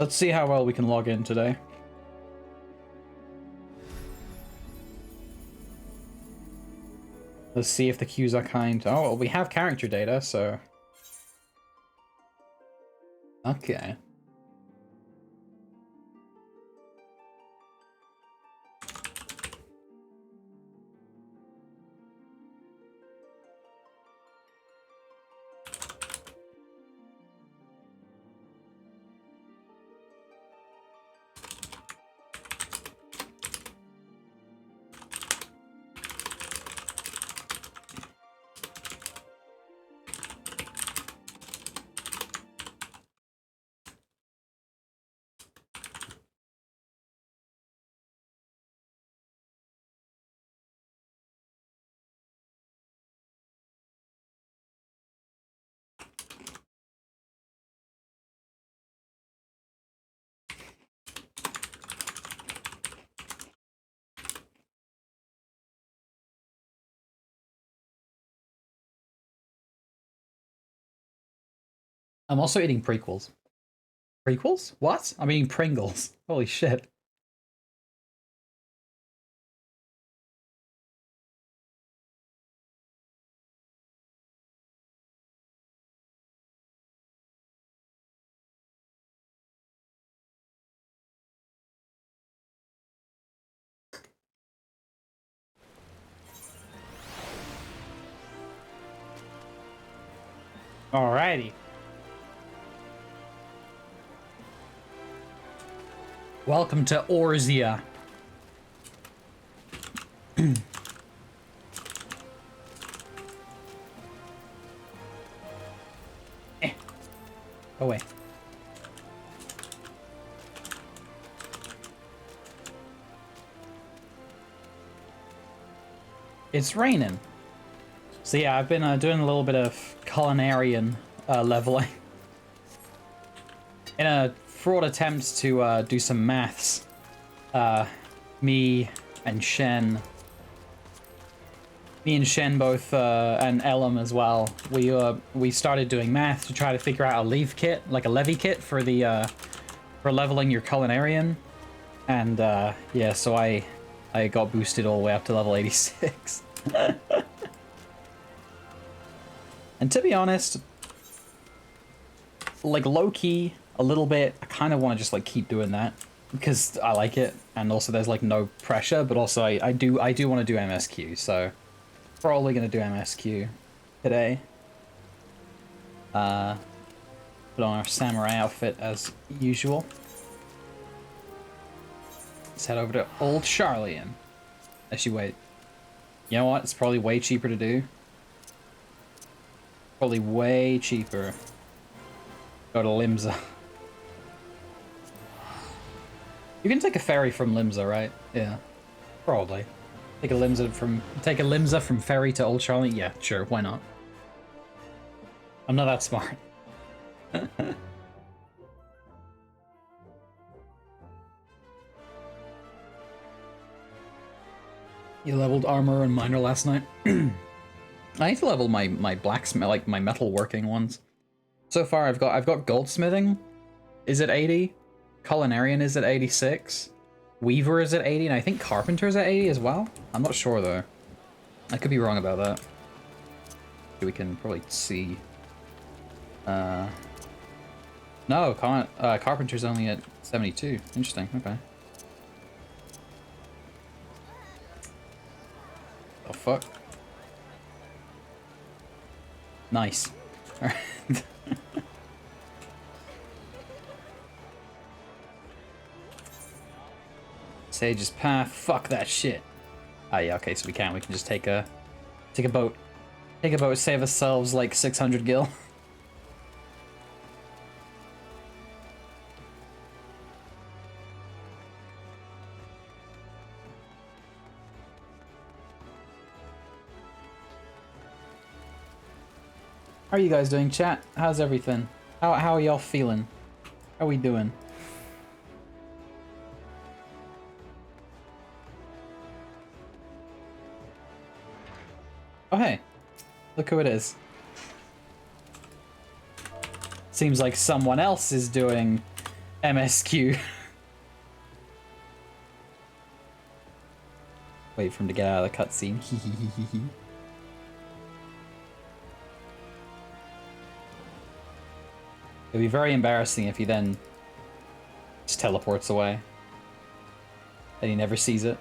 Let's see how well we can log in today. Let's see if the queues are kind. Oh, well, we have character data, so... Okay. I'm also eating prequels. Prequels? What? I'm eating Pringles. Holy shit. Alrighty. Welcome to Orzia. Go away. It's raining. So yeah, I've been doing a little bit of culinarian leveling. In a fraud attempt to do some maths, me and Shen both, and Elam as well, we started doing math to try to figure out a leve kit, like a levy kit for the for leveling your culinarian, and yeah, so I got boosted all the way up to level 86. And to be honest, like low-key, a little bit, I kind of want to just like keep doing that because I like it, and also there's like no pressure, but also I do want to do MSQ, so probably gonna do MSQ today. Put on our samurai outfit as usual. Let's head over to Old Charlian. Actually, wait. You know what? It's probably way cheaper to do. Probably way cheaper. Go to Limsa. You can take a ferry from Limsa, right? Yeah. Probably. Take a Limsa from ferry to Old Charlie? Yeah, sure, why not? I'm not that smart. You leveled armor and miner last night? I need to level my blacksmith, like my metalworking ones. So far I've got goldsmithing is at 80, culinarian is at 86, weaver is at 80, and I think carpenter is at 80 as well. I'm not sure though. I could be wrong about that. We can probably see. No, carpenter's only at 72. Interesting. Okay. Oh fuck. Nice. Alright. Sage's path. Fuck that shit. Ah, yeah. Okay, so we can just take a boat. Take a boat. Save ourselves like 600 gil. How are you guys doing, chat? How's everything? How are y'all feeling? How are we doing? Oh hey, look who it is. Seems like someone else is doing MSQ. Wait for him to get out of the cutscene. It'd be very embarrassing if he then just teleports away. And he never sees it.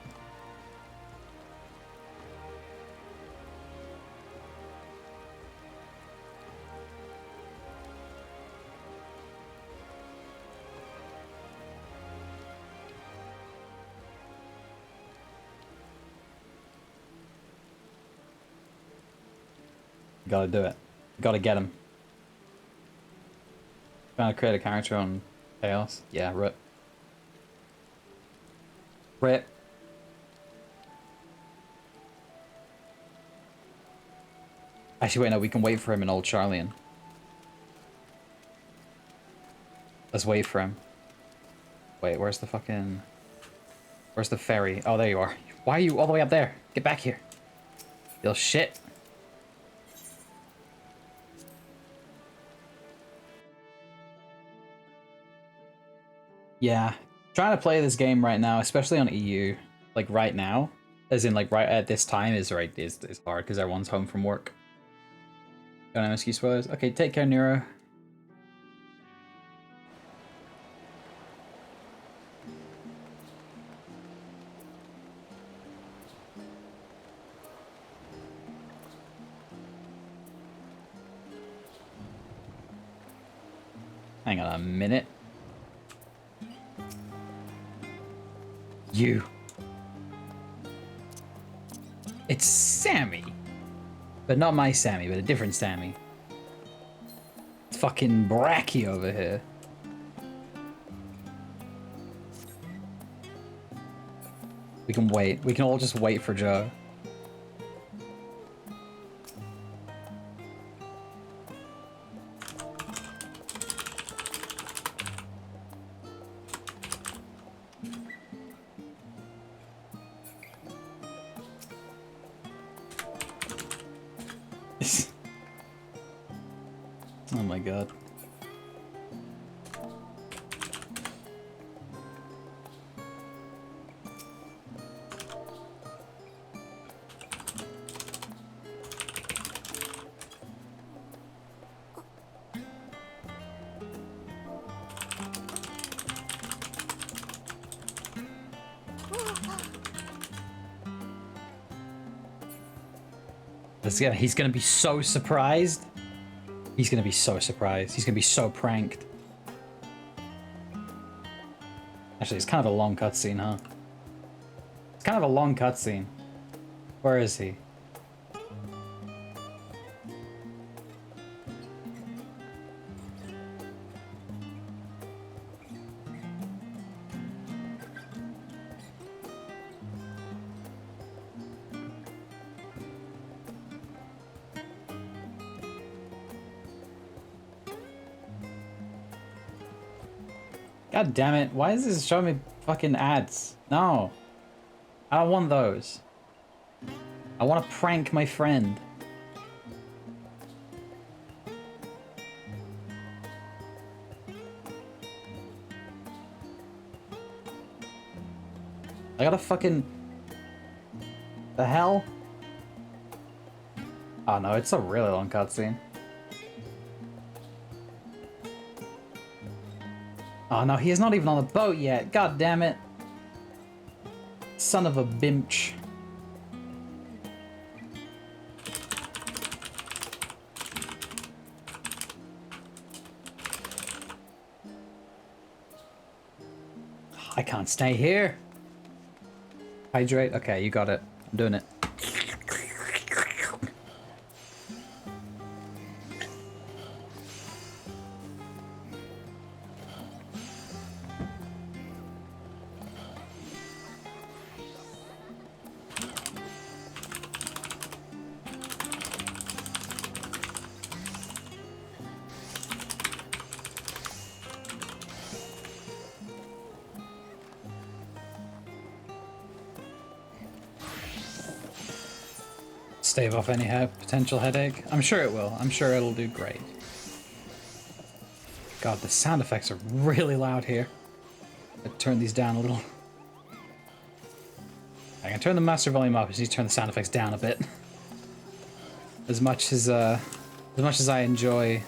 You gotta do it. You gotta get him. Trying to create a character on Chaos? Yeah, rip. Rip. Actually, wait, no, we can wait for him in Old Charlian. Let's wait for him. Wait, where's the fucking... Where's the ferry? Oh, there you are. Why are you all the way up there? Get back here. You little shit. Yeah. Trying to play this game right now, especially on EU, like right now, as in like right at this time is hard because everyone's home from work. Got MSQ spoilers? Okay, take care, Nero. Hang on a minute. You. It's Sammy. But not my Sammy, but a different Sammy. It's fucking Bracky over here. We can wait. We can all just wait for Joe. Oh my god. He's gonna be so surprised. He's gonna be so surprised. He's gonna be so pranked. Actually, it's kind of a long cutscene, huh? It's kind of a long cutscene. Where is he? God damn it, why is this showing me fucking ads? No. I don't want those. I want to prank my friend. I gotta fucking... The hell? Oh no, it's a really long cutscene. Oh no, he is not even on the boat yet. God damn it. Son of a bimch. I can't stay here. Hydrate. Okay, you got it. I'm doing it. Stave off any potential headache. I'm sure it will. I'm sure it'll do great. God, the sound effects are really loud here. I'll turn these down a little. I can turn the master volume up, I just need to turn the sound effects down a bit. As much as I enjoy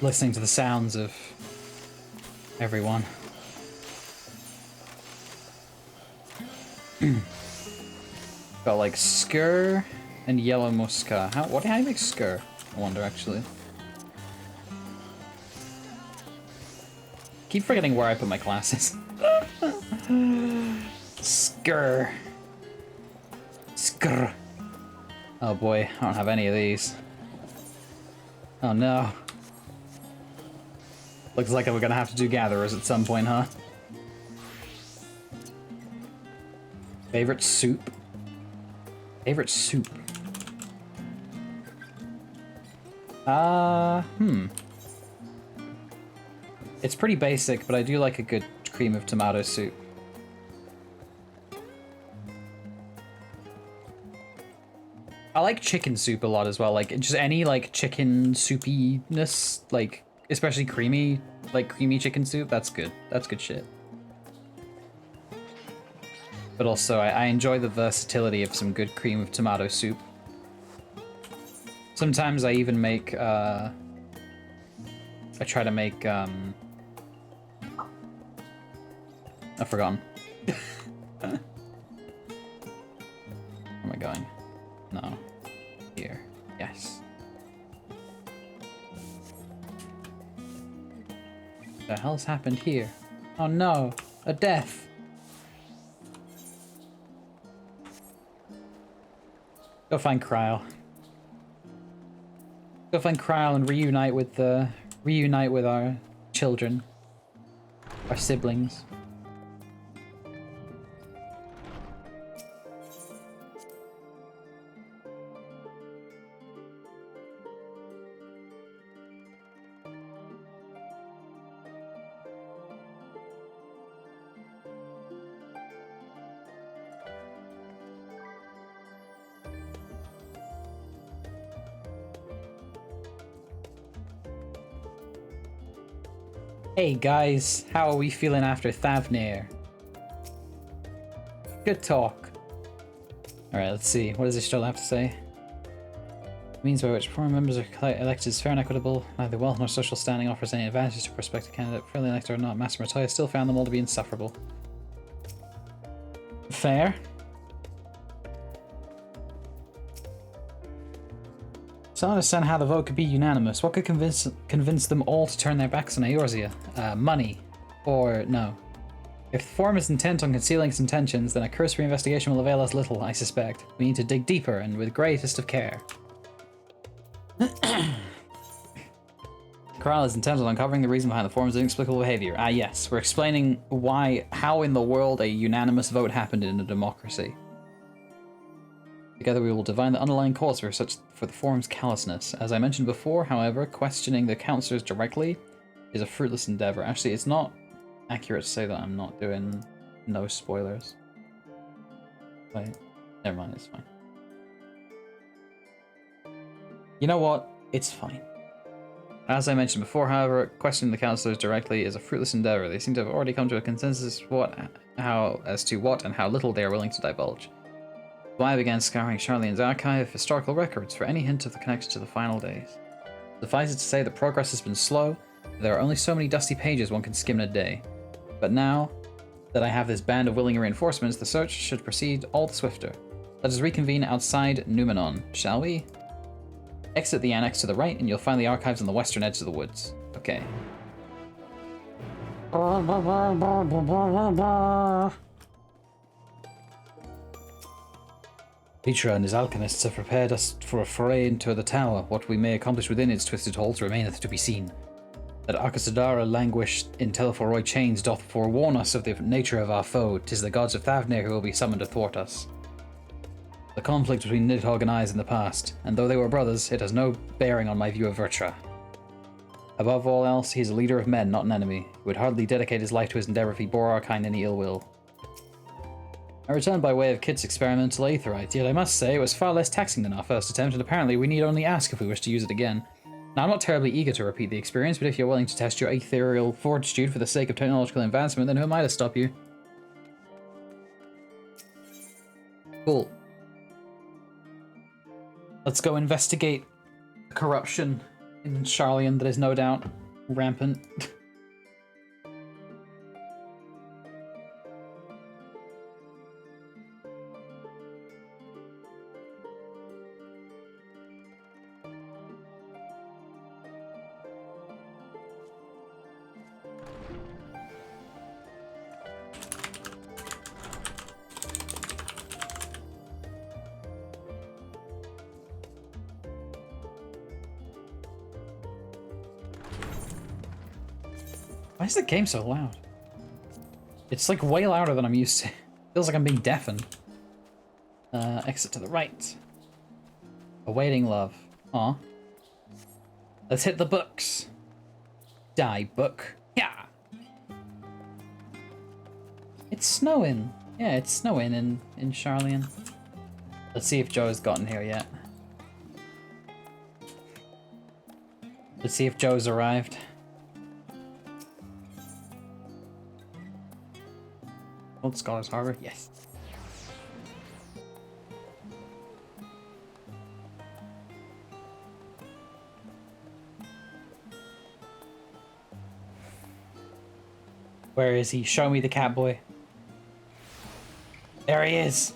listening to the sounds of everyone. Got like Skur and Yellow Musca. How do you make Skur? I wonder actually. Keep forgetting where I put my classes. Skur. Skur. Oh boy, I don't have any of these. Oh no. Looks like we're gonna have to do gatherers at some point, huh? Favorite soup? Favorite soup? It's pretty basic, but I do like a good cream of tomato soup. I like chicken soup a lot as well, like just any like chicken soupiness, like especially creamy, like creamy chicken soup, that's good. That's good shit. But also I enjoy the versatility of some good cream of tomato soup. Sometimes I even make, I try to make, I've forgotten. Where am I going? No. Here. Yes. What the hell's happened here? Oh no! A death! Go find Kryl. Go find Kryl and reunite with our children. Our siblings. Hey guys, how are we feeling after Thavnir? Good talk. Alright, let's see. What does this still have to say? Means by which foreign members are elected is fair and equitable. Neither wealth nor social standing offers any advantage to prospective candidate. Fairly elected or not, Master Matoya still found them all to be insufferable. Fair. So I don't understand how the vote could be unanimous. What could convince them all to turn their backs on Eorzea? Money. Or no. If the forum is intent on concealing its intentions, then a cursory investigation will avail us little, I suspect. We need to dig deeper and with greatest of care. Kryl is intent on uncovering the reason behind the forum's inexplicable behavior. Ah yes, we're explaining how in the world a unanimous vote happened in a democracy. Together we will divine the underlying cause for the forum's callousness. As I mentioned before, however, questioning the councillors directly is a fruitless endeavor. Actually, it's not accurate to say that I'm not doing no spoilers. Wait, never mind, it's fine. You know what? It's fine. As I mentioned before, however, questioning the councillors directly is a fruitless endeavor. They seem to have already come to a consensus as to what and how little they are willing to divulge. So I began scouring Charlene's archive of historical records for any hint of the connection to the final days. Suffice it to say that progress has been slow, there are only so many dusty pages one can skim in a day. But now that I have this band of willing reinforcements, the search should proceed all the swifter. Let us reconvene outside Numenon, shall we? Exit the annex to the right and you'll find the archives on the western edge of the woods. Okay. Petra and his alchemists have prepared us for a foray into the tower. What we may accomplish within its twisted halls remaineth to be seen. That Akasadara languished in Telephoroy chains doth forewarn us of the nature of our foe. 'Tis the gods of Thavnir who will be summoned to thwart us. The conflict between Nidhogg and I is in the past, and though they were brothers, it has no bearing on my view of Vertra. Above all else, he is a leader of men, not an enemy. He would hardly dedicate his life to his endeavor if he bore our kind any ill will. I returned by way of Kit's experimental aetherite, yet I must say it was far less taxing than our first attempt, and apparently we need only ask if we wish to use it again. Now, I'm not terribly eager to repeat the experience, but if you're willing to test your ethereal fortitude for the sake of technological advancement, then who am I to stop you? Cool. Let's go investigate corruption in Charlian that is no doubt rampant. Why is the game so loud? It's like way louder than I'm used to. Feels like I'm being deafened. Exit to the right. Awaiting love. Aw. Let's hit the books. Die, book. Yeah. It's snowing. Yeah, it's snowing in Charlian. Let's see if Joe's gotten here yet. Let's see if Joe's arrived. Old Scholars Harbor, yes. Where is he? Show me the cat boy. There he is.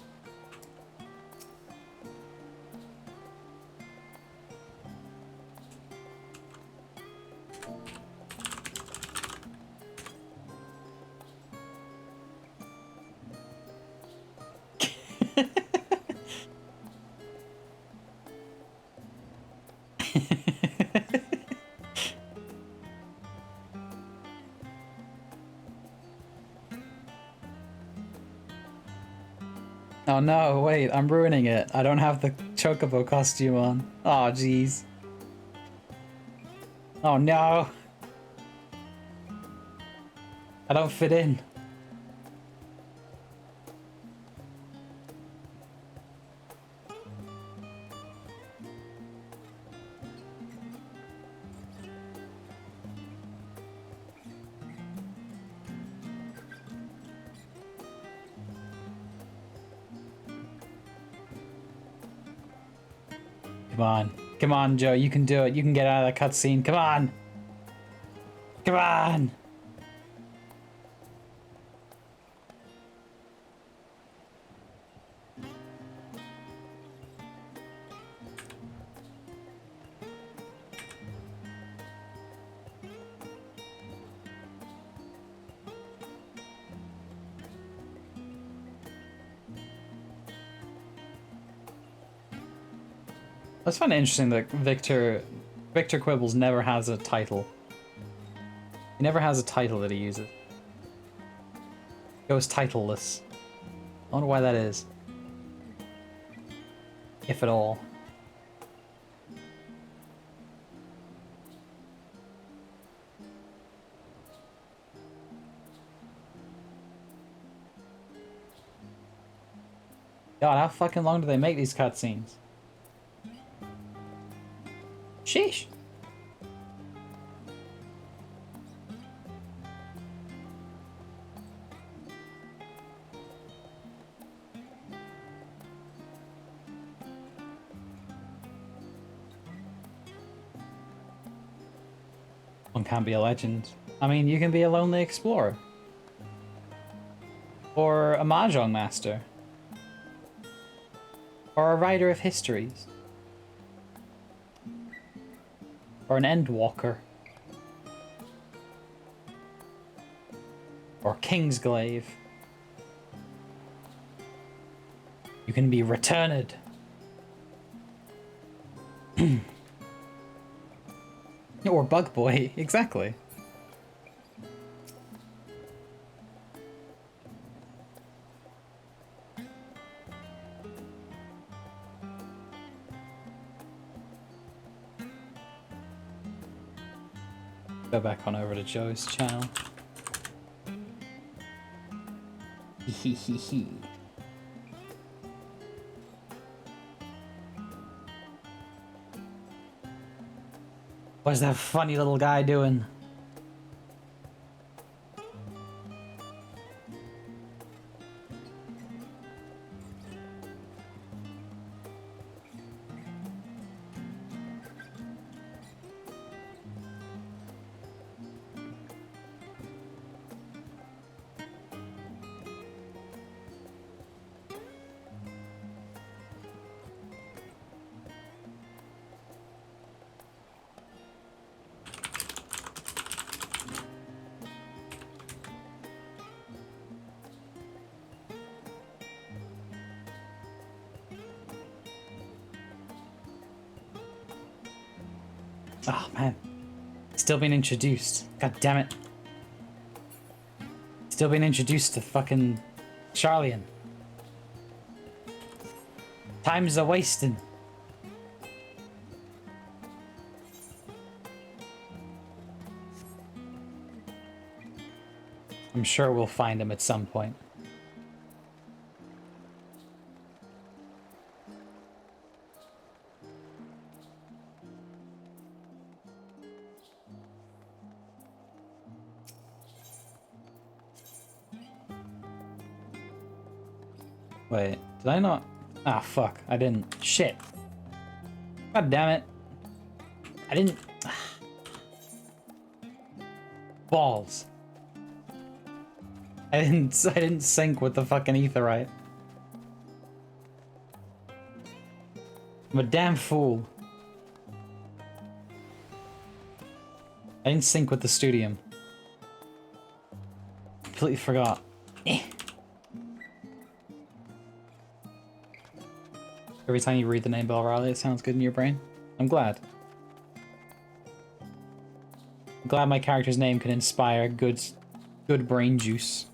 Oh no, wait, I'm ruining it. I don't have the Chocobo costume on. Oh jeez. Oh no. I don't fit in. Come on. Come on, Joe. You can do it. You can get out of that cutscene. Come on. Come on. I just find it interesting that Victor Quibbles never has a title. He never has a title that he uses. He goes titleless. I wonder why that is. If at all. God, how fucking long do they make these cutscenes? Sheesh. One can't be a legend. I mean, you can be a lonely explorer. Or a mahjong master. Or a writer of histories. Or an Endwalker. Or Kingsglaive. You can be returned. Or Bug Boy, exactly. Go back on over to Joe's channel. Hehehe. What's that funny little guy doing? Oh man, still being introduced. God damn it. Still being introduced to fucking Charlian. Time's a wasting. I'm sure we'll find him at some point. Wait, did I not? Ah, fuck. I didn't. Shit. God damn it. I didn't. Balls. I didn't sync with the fucking etherite. I'm a damn fool. I didn't sync with the studium. Completely forgot. Every time you read the name Bell Riley, it sounds good in your brain. I'm glad. I'm glad my character's name can inspire good brain juice.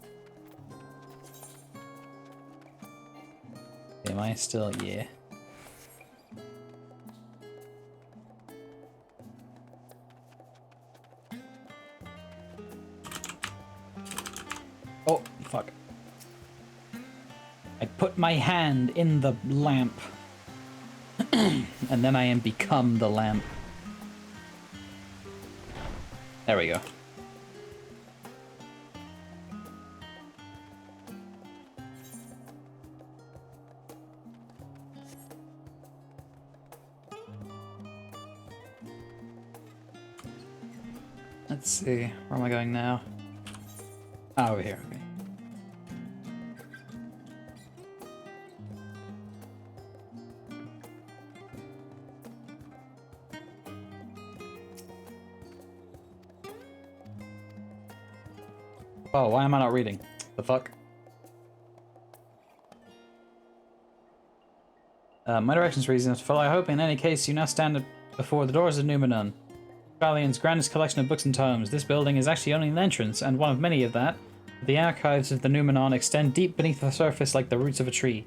Am I still? Yeah. Oh, fuck. I put my hand in the lamp. And then I am become the lamp. There we go. Let's see, where am I going now? Oh, over here, okay. Oh, why am I not reading? The fuck? My directions are easy enough to follow. I hope in any case you now stand before the doors of Numenor. Valiant's grandest collection of books and tomes. This building is actually only an entrance, and one of many of that. The archives of the Numenor extend deep beneath the surface like the roots of a tree.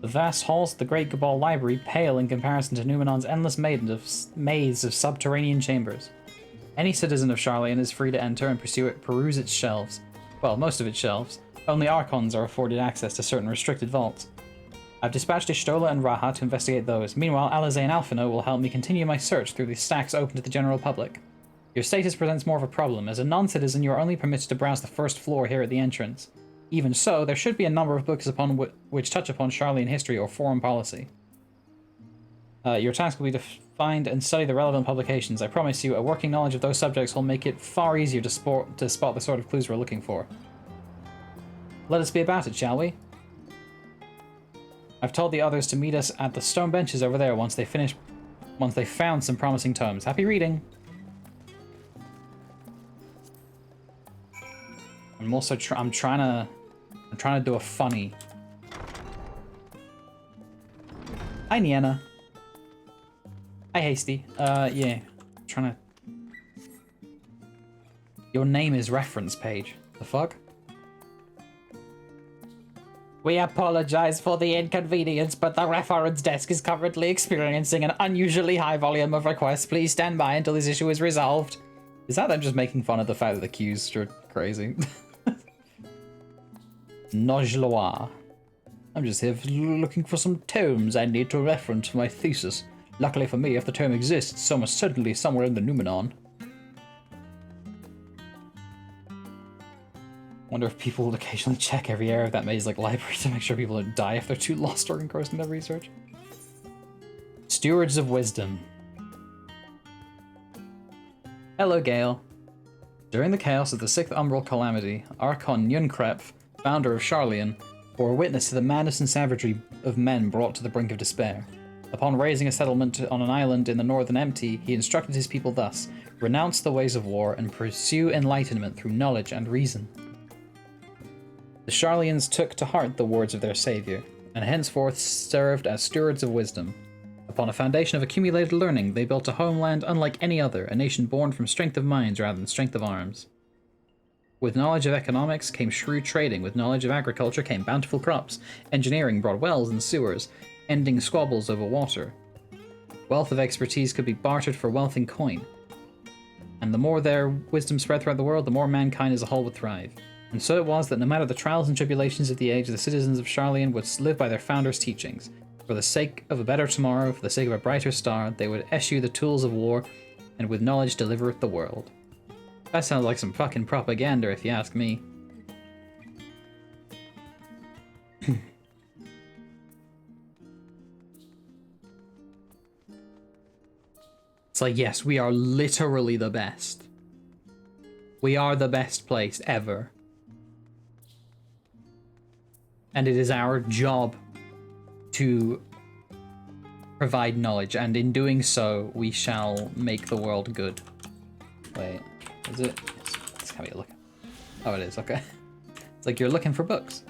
The vast halls of the Great Cabal Library pale in comparison to Numenor's endless maze of subterranean chambers. Any citizen of Charlian is free to enter and peruse its shelves. Well, most of its shelves. Only Archons are afforded access to certain restricted vaults. I've dispatched Ishtola and Raha to investigate those. Meanwhile, Alizé and Alphino will help me continue my search through the stacks open to the general public. Your status presents more of a problem. As a non-citizen, you are only permitted to browse the first floor here at the entrance. Even so, there should be a number of books upon which touch upon Charlian history or foreign policy. Your task will be to find and study the relevant publications. I promise you, a working knowledge of those subjects will make it far easier to spot the sort of clues we're looking for. Let us be about it, shall we? I've told the others to meet us at the stone benches over there once they found some promising tomes. Happy reading! I'm also I'm trying to do a funny. Hi, Nienna. Hi, Hasty. Yeah. Trying to... Your name is reference page. The fuck? We apologize for the inconvenience, but the reference desk is currently experiencing an unusually high volume of requests. Please stand by until this issue is resolved. Is that them just making fun of the fact that the queues are crazy? Nojlois. I'm just here looking for some tomes I need to reference for my thesis. Luckily for me, if the term exists, so must certainly somewhere in the Numenon. Wonder if people would occasionally check every area of that maze like library to make sure people don't die if they're too lost or engrossed in their research. Stewards of Wisdom. Hello, Gale. During the chaos of the 6th Umbral Calamity, Archon Yunkrep, founder of Charlian, bore witness to the madness and savagery of men brought to the brink of despair. Upon raising a settlement on an island in the Northern Empty, he instructed his people thus: renounce the ways of war and pursue enlightenment through knowledge and reason. The Charlians took to heart the words of their savior, and henceforth served as stewards of wisdom. Upon a foundation of accumulated learning, they built a homeland unlike any other, a nation born from strength of minds rather than strength of arms. With knowledge of economics came shrewd trading, with knowledge of agriculture came bountiful crops, engineering brought wells and sewers, ending squabbles over water. Wealth of expertise could be bartered for wealth in coin. And the more their wisdom spread throughout the world, the more mankind as a whole would thrive. And so it was that no matter the trials and tribulations of the age, the citizens of Charlian would live by their founder's teachings. For the sake of a better tomorrow, for the sake of a brighter star, they would eschew the tools of war, and with knowledge deliver the world. That sounds like some fucking propaganda, if you ask me. It's like, yes, we are literally the best. We are the best place ever. And it is our job to provide knowledge, and in doing so, we shall make the world good. Wait, is it? Let's have a look. Oh, it is, okay. It's like you're looking for books.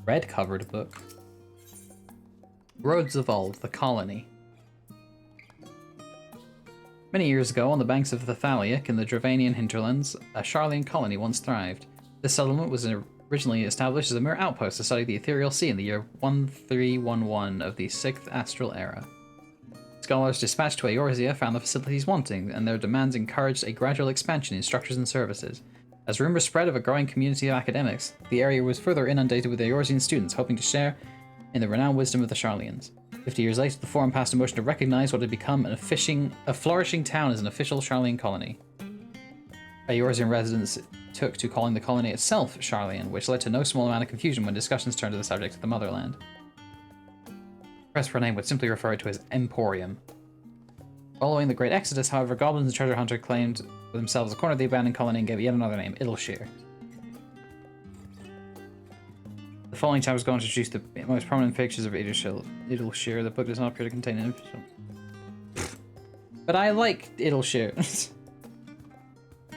Red-covered book. Roads of Old, the Colony. Many years ago, on the banks of the Thaliac in the Dravanian hinterlands, a Charlian colony once thrived. This settlement was originally established as a mere outpost to study the ethereal sea in the year 1311 of the 6th Astral Era. Scholars dispatched to Eorzea found the facilities wanting, and their demands encouraged a gradual expansion in structures and services. As rumors spread of a growing community of academics, the area was further inundated with Eorzean students hoping to share in the renowned wisdom of the Charlians. 50 years later, the Forum passed a motion to recognize what had become a flourishing town as an official Charlian colony. Eorzean residents took to calling the colony itself Charlian, which led to no small amount of confusion when discussions turned to the subject of the motherland. The press for a name would simply refer to it as Emporium. Following the Great Exodus, however, goblins and treasure hunter claimed for themselves a corner of the abandoned colony and gave it yet another name, Idleshire. The following chapters go on to introduce the most prominent pictures of Idleshire. The book does not appear to contain an official. But I like Idleshire.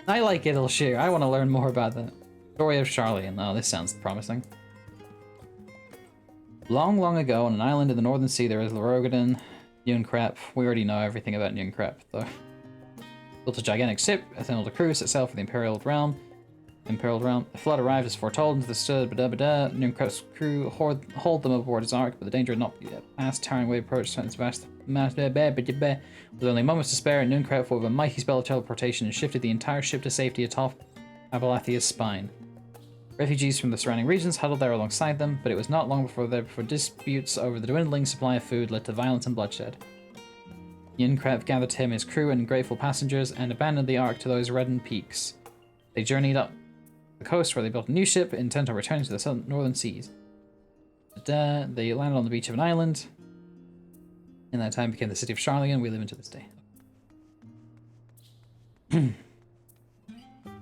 I like Idleshire. I want to learn more about that. Story of Charlian. Oh, this sounds promising. Long, long ago, on an island in the Northern Sea, there was Lorogadon, Yunkrep. We already know everything about Yunkrep, though. Built a gigantic ship, assembled a crew, set sail for the Imperial Realm. The flood arrived as foretold into the stud, Yunkrep's crew hauled them aboard his ark, but the danger had not yet passed. Towering wave approached, threatened to smash the mast. With only moments to spare, Yunkrep with a mighty spell of teleportation and shifted the entire ship to safety atop Abalathia's spine. Refugees from the surrounding regions huddled there alongside them, but it was not long before disputes over the dwindling supply of food led to violence and bloodshed. Yunkrep gathered him, his crew, and grateful passengers, and abandoned the ark to those reddened peaks. They journeyed up the coast, where they built a new ship, intent on returning to the northern seas. They landed on the beach of an island. In that time, became the city of Charlian. We live into this day.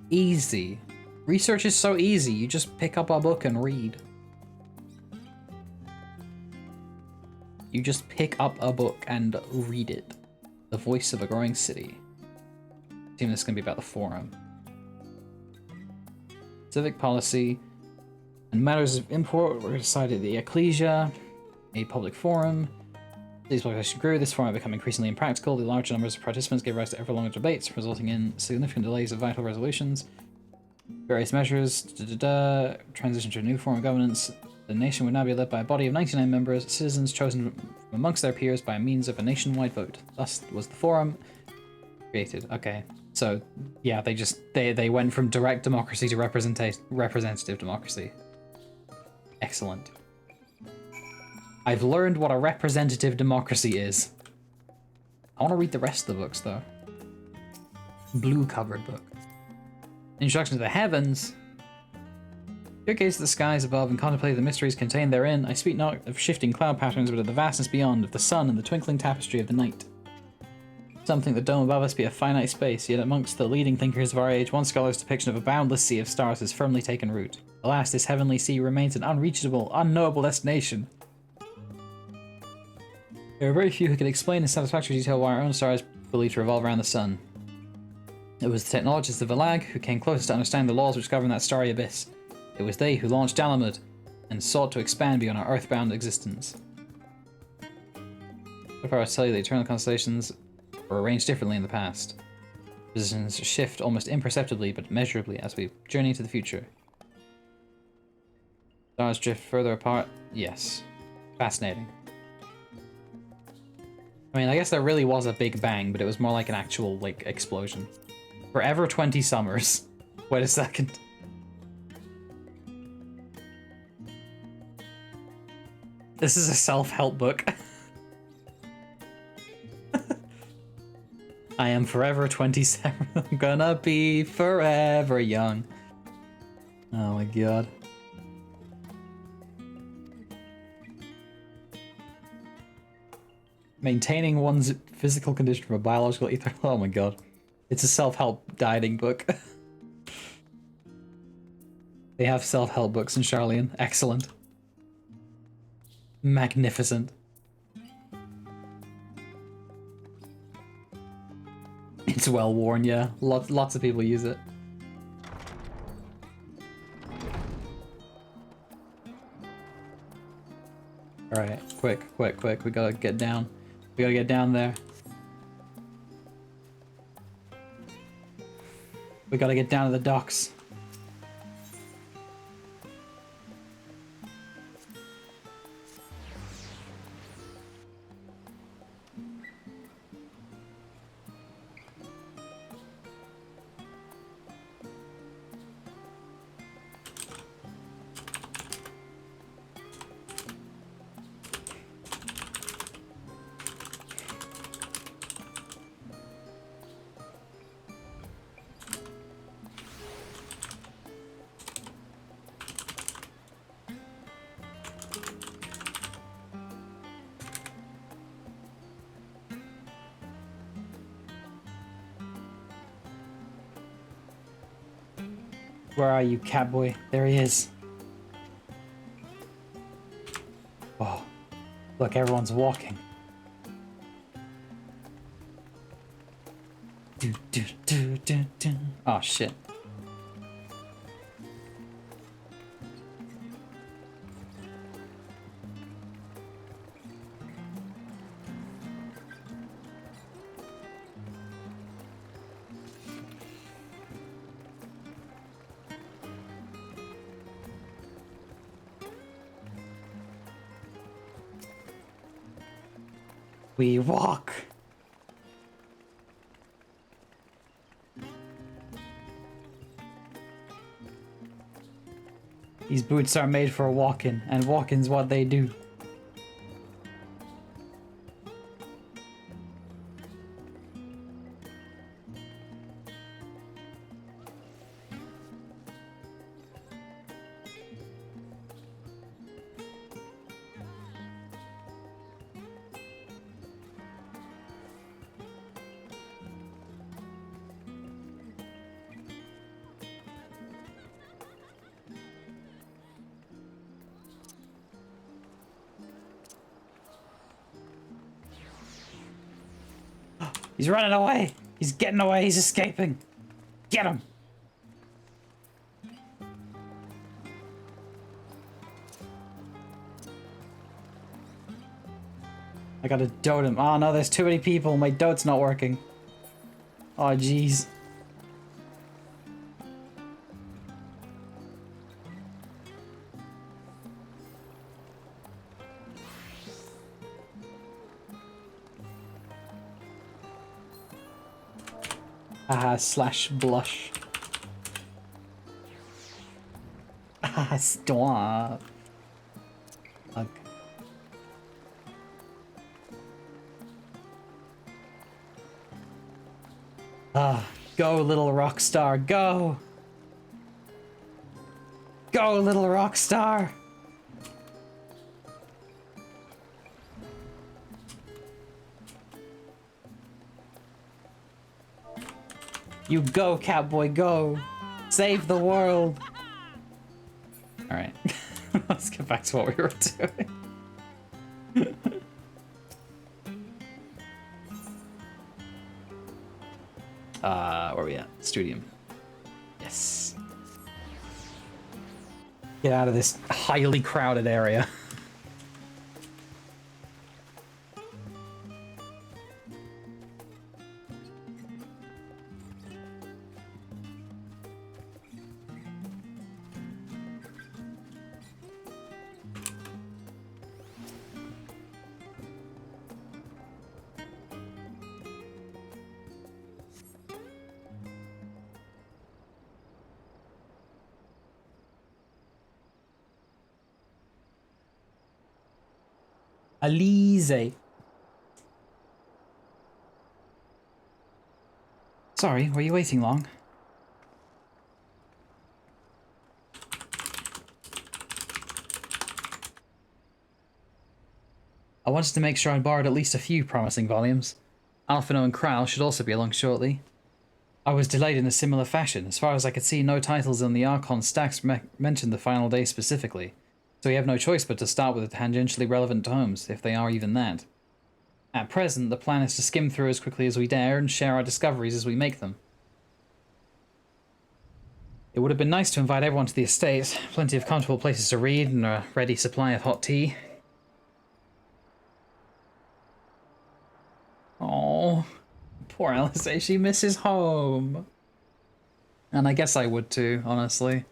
Easy. Research is so easy. You just pick up a book and read. You just pick up a book and read it. The voice of a growing city. I assume this is going to be about the Forum. Civic policy and matters of import were decided at the Ecclesia, a public forum. These population grew. This forum had become increasingly impractical. The larger numbers of participants gave rise to ever longer debates, resulting in significant delays of vital resolutions. Various measures, transition to a new form of governance. The nation would now be led by a body of 99 members, citizens chosen from amongst their peers by means of a nationwide vote. Thus was the forum created. Okay, so yeah, they went from direct democracy to representative democracy. Excellent. I've learned what a representative democracy is. I want to read the rest of the books though. Blue covered book. Introduction to the heavens. Here gaze at the skies above and contemplate the mysteries contained therein. I speak not of shifting cloud patterns, but of the vastness beyond, of the sun and the twinkling tapestry of the night. Some think the dome above us be a finite space, yet amongst the leading thinkers of our age, one scholar's depiction of a boundless sea of stars has firmly taken root. Alas, this heavenly sea remains an unreachable, unknowable destination. There are very few who can explain in satisfactory detail why our own star is believed to revolve around the sun. It was the technologists of Valag who came closest to understand the laws which govern that starry abyss. It was they who launched Dalamud and sought to expand beyond our earthbound existence. So far I tell you the eternal constellations were arranged differently in the past. Positions shift almost imperceptibly but measurably as we journey into the future. Stars drift further apart? Yes. Fascinating. I mean, I guess there really was a big bang, but it was more like an actual, like, explosion. Forever 20 summers. Wait a second. This is a self-help book. I am forever 27. I'm gonna be forever young. Oh my god. Maintaining one's physical condition from a biological ether. Oh my god. It's a self-help dieting book. They have self-help books in Charlian. Excellent. Magnificent. It's well worn, yeah. Lots of people use it. Alright, quick. We gotta get down. We gotta get down there. We gotta get down to the docks. Where are you, catboy? There he is. Oh, look, everyone's walking. Oh, shit. We walk. These boots are made for walking, and walking's what they do. He's running away. He's getting away. He's escaping. Get him. I gotta dote him. Oh no, there's too many people. My dote's not working. Oh jeez. Slash blush. Stop. Ugh. Go, little rock star, go! Go, little rock star! You go, cowboy, go! Save the world! Alright, let's get back to what we were doing. Where are we at? Studium. Yes. Get out of this highly crowded area. Alize. Sorry, were you waiting long? I wanted to make sure I borrowed at least a few promising volumes. Alphino and Kral should also be along shortly. I was delayed in a similar fashion. As far as I could see, no titles on the Archon stacks mentioned the final day specifically, so we have no choice but to start with the tangentially relevant tomes, if they are even that. At present, the plan is to skim through as quickly as we dare and share our discoveries as we make them. It would have been nice to invite everyone to the estate, plenty of comfortable places to read and a ready supply of hot tea. Oh, poor Alice, she misses home. And I guess I would too, honestly.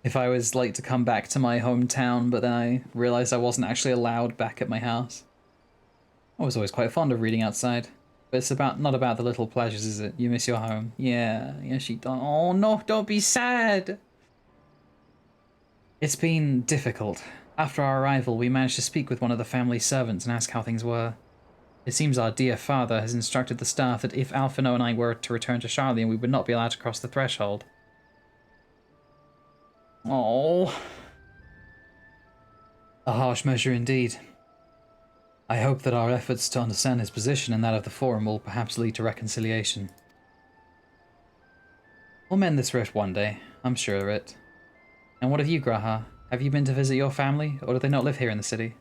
If I was like to come back to my hometown, but then I realized I wasn't actually allowed back at my house. I was always quite fond of reading outside. But it's not about the little pleasures, is it? You miss your home. Yeah, she don't. Oh no, don't be sad! It's been difficult. After our arrival, we managed to speak with one of the family servants and ask how things were. It seems our dear father has instructed the staff that if Alphino and I were to return to Charlian, we would not be allowed to cross the threshold. Oh, a harsh measure indeed. I hope that our efforts to understand his position and that of the Forum will perhaps lead to reconciliation. We'll mend this rift one day, I'm sure of it. And what of you, Graha? Have you been to visit your family, or do they not live here in the city?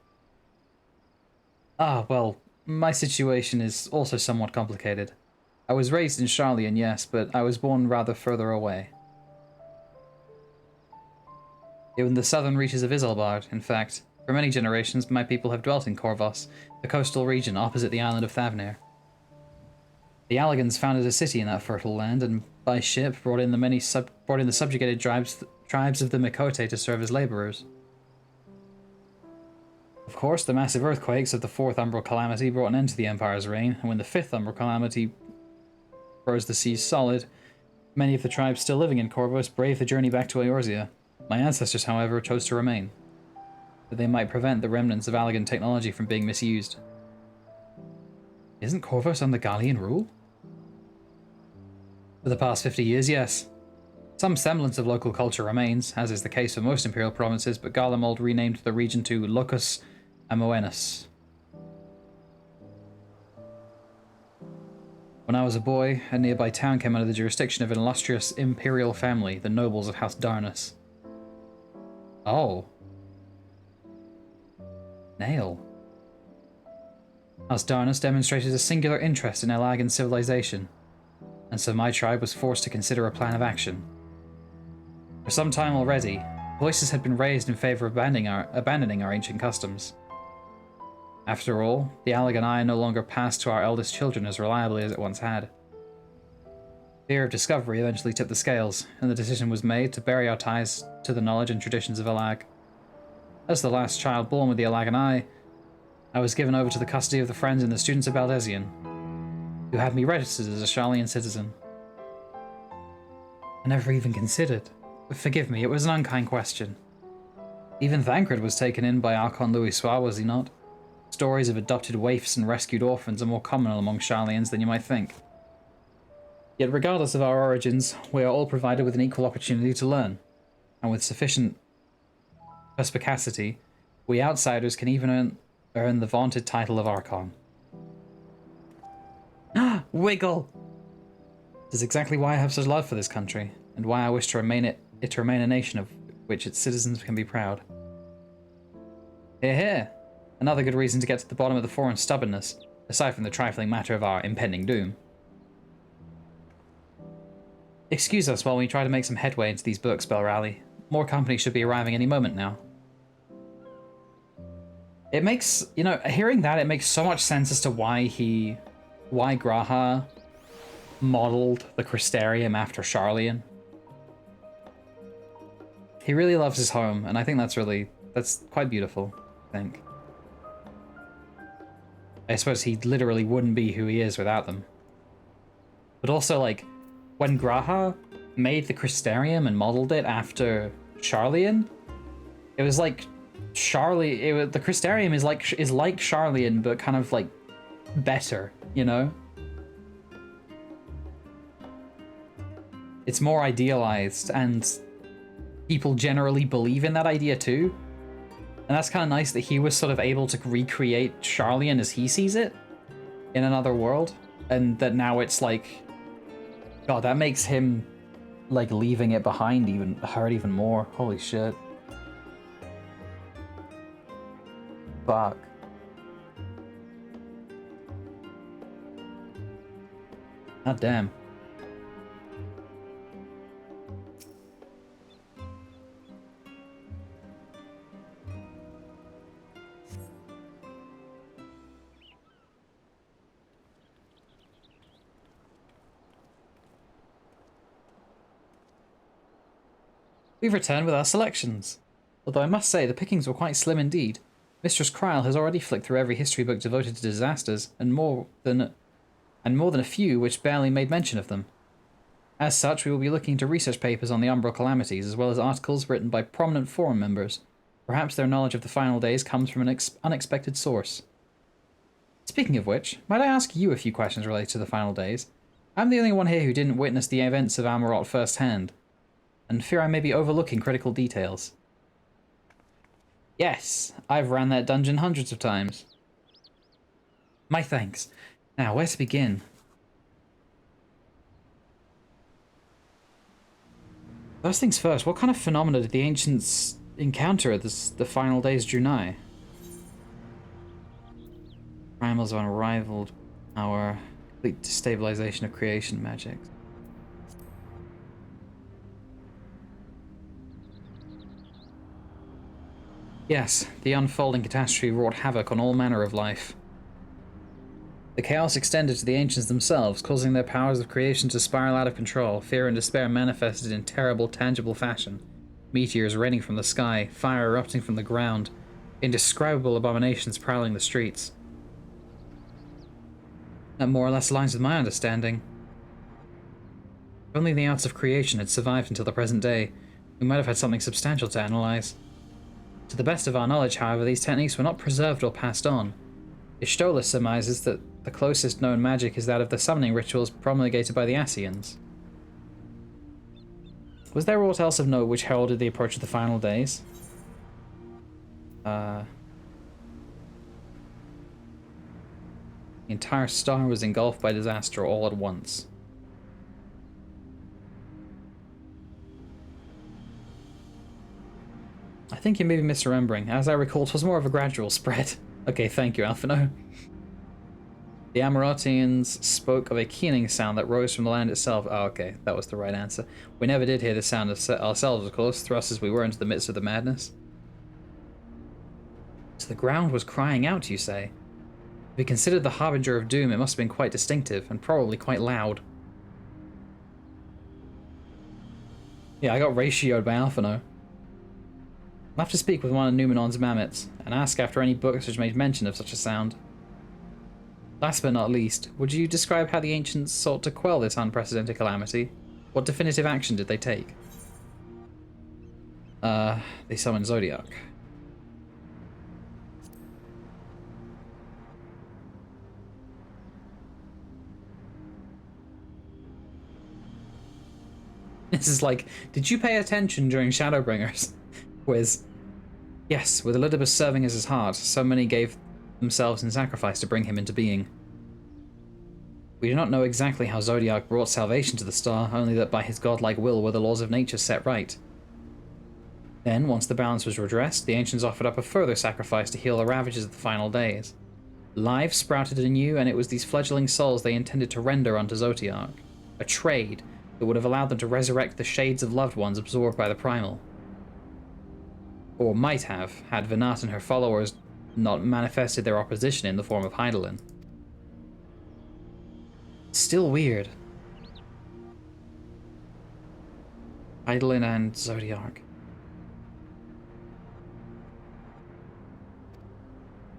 Ah, well, my situation is also somewhat complicated. I was raised in Charlian, yes, but I was born rather further away. In the southern reaches of Isolbard, in fact. For many generations, my people have dwelt in Corvos, the coastal region opposite the island of Thavnir. The Alligans founded a city in that fertile land, and by ship brought in the subjugated tribes of the Mikote to serve as laborers. Of course, the massive earthquakes of the Fourth Umbral Calamity brought an end to the Empire's reign, and when the Fifth Umbral Calamity froze the seas solid, many of the tribes still living in Corvos braved the journey back to Eorzea. My ancestors, however, chose to remain, that they might prevent the remnants of Allagan technology from being misused. Isn't Corvos under Gallian rule? For the past 50 years, yes. Some semblance of local culture remains, as is the case for most imperial provinces, but Garlemald renamed the region to Locus Amoenus. When I was a boy, a nearby town came under the jurisdiction of an illustrious imperial family, the nobles of House Darnus. Oh. Nail. House Darnus demonstrated a singular interest in Allagan civilization, and so my tribe was forced to consider a plan of action. For some time already, voices had been raised in favor of abandoning our ancient customs. After all, the Allagan Eye no longer passed to our eldest children as reliably as it once had. Fear of discovery eventually tipped the scales, and the decision was made to bury our ties to the knowledge and traditions of Allag. As the last child born with the Allagan Eye, I was given over to the custody of the friends and the students of Baldesion. who had me registered as a Sharlayan citizen. I never even considered. Forgive me, it was an unkind question. Even Thancred was taken in by Archon Louis Soir, was he not? Stories of adopted waifs and rescued orphans are more common among Sharlayans than you might think. Yet regardless of our origins, we are all provided with an equal opportunity to learn. And with sufficient perspicacity, we outsiders can even earn the vaunted title of Archon. Wiggle! This is exactly why I have such love for this country, and why I wish to remain it to remain a nation of which its citizens can be proud. Hear, hear! Another good reason to get to the bottom of the foreign stubbornness, aside from the trifling matter of our impending doom. Excuse us while we try to make some headway into these books, Bell Rally. More company should be arriving any moment now. It makes, you know, hearing that, it makes so much sense as to why G'raha modeled the Crystarium after Sharlayan. He really loves his home, and I think that's quite beautiful, I think. I suppose he literally wouldn't be who he is without them. But also, like, when G'raha made the Crystarium and modeled it after Sharlayan, it was like the Crystarium is like Sharlayan, but kind of like better, you know? It's more idealized, and people generally believe in that idea too. And that's kind of nice that he was sort of able to recreate Sharlayan as he sees it in another world. And that now it's like, God, that makes him like leaving it behind hurt even more. Holy shit. Fuck. God damn. We've returned with our selections. Although I must say, the pickings were quite slim indeed. Mistress Kryl has already flicked through every history book devoted to disasters, and more than a few which barely made mention of them. As such, we will be looking to research papers on the Umbral calamities, as well as articles written by prominent forum members. Perhaps their knowledge of the final days comes from an unexpected source. Speaking of which, might I ask you a few questions related to the final days? I'm the only one here who didn't witness the events of Amarot firsthand, and fear I may be overlooking critical details. Yes, I've ran that dungeon hundreds of times. My thanks. Now, where to begin? First things first, what kind of phenomena did the ancients encounter as the final days drew nigh? Primals of unrivaled power, complete destabilization of creation magic. Yes, the unfolding catastrophe wrought havoc on all manner of life. The chaos extended to the ancients themselves, causing their powers of creation to spiral out of control. Fear and despair manifested in terrible, tangible fashion. Meteors raining from the sky, fire erupting from the ground, indescribable abominations prowling the streets. That more or less aligns with my understanding. If only the arts of creation had survived until the present day, we might have had something substantial to analyze. To the best of our knowledge, however, these techniques were not preserved or passed on. Ishtola surmises that the closest known magic is that of the summoning rituals promulgated by the Ascians. Was there aught else of note which heralded the approach of the final days? The entire star was engulfed by disaster all at once. I think you may be misremembering. As I recall, it was more of a gradual spread. Okay, thank you, Alphino. The Amarotians spoke of a keening sound that rose from the land itself. Oh, okay, that was the right answer. We never did hear the sound ourselves, of course, thrust as we were into the midst of the madness. So the ground was crying out, you say? If we considered the harbinger of doom, it must have been quite distinctive, and probably quite loud. Yeah, I got ratioed by Alphino. I'll have to speak with one of Numenon's mammoths, and ask after any books which made mention of such a sound. Last but not least, would you describe how the ancients sought to quell this unprecedented calamity? What definitive action did they take? They summoned Zodiac. This is like, did you pay attention during Shadowbringers? Quiz. Yes, with Elidibus serving as his heart, so many gave themselves in sacrifice to bring him into being. We do not know exactly how Zodiac brought salvation to the star, only that by his godlike will were the laws of nature set right. Then, once the balance was redressed, the ancients offered up a further sacrifice to heal the ravages of the final days. Life sprouted anew, and it was these fledgling souls they intended to render unto Zodiac, a trade that would have allowed them to resurrect the shades of loved ones absorbed by the primal. Or might have, had Venat and her followers not manifested their opposition in the form of Hydaelyn. Still weird. Hydaelyn and Zodiac.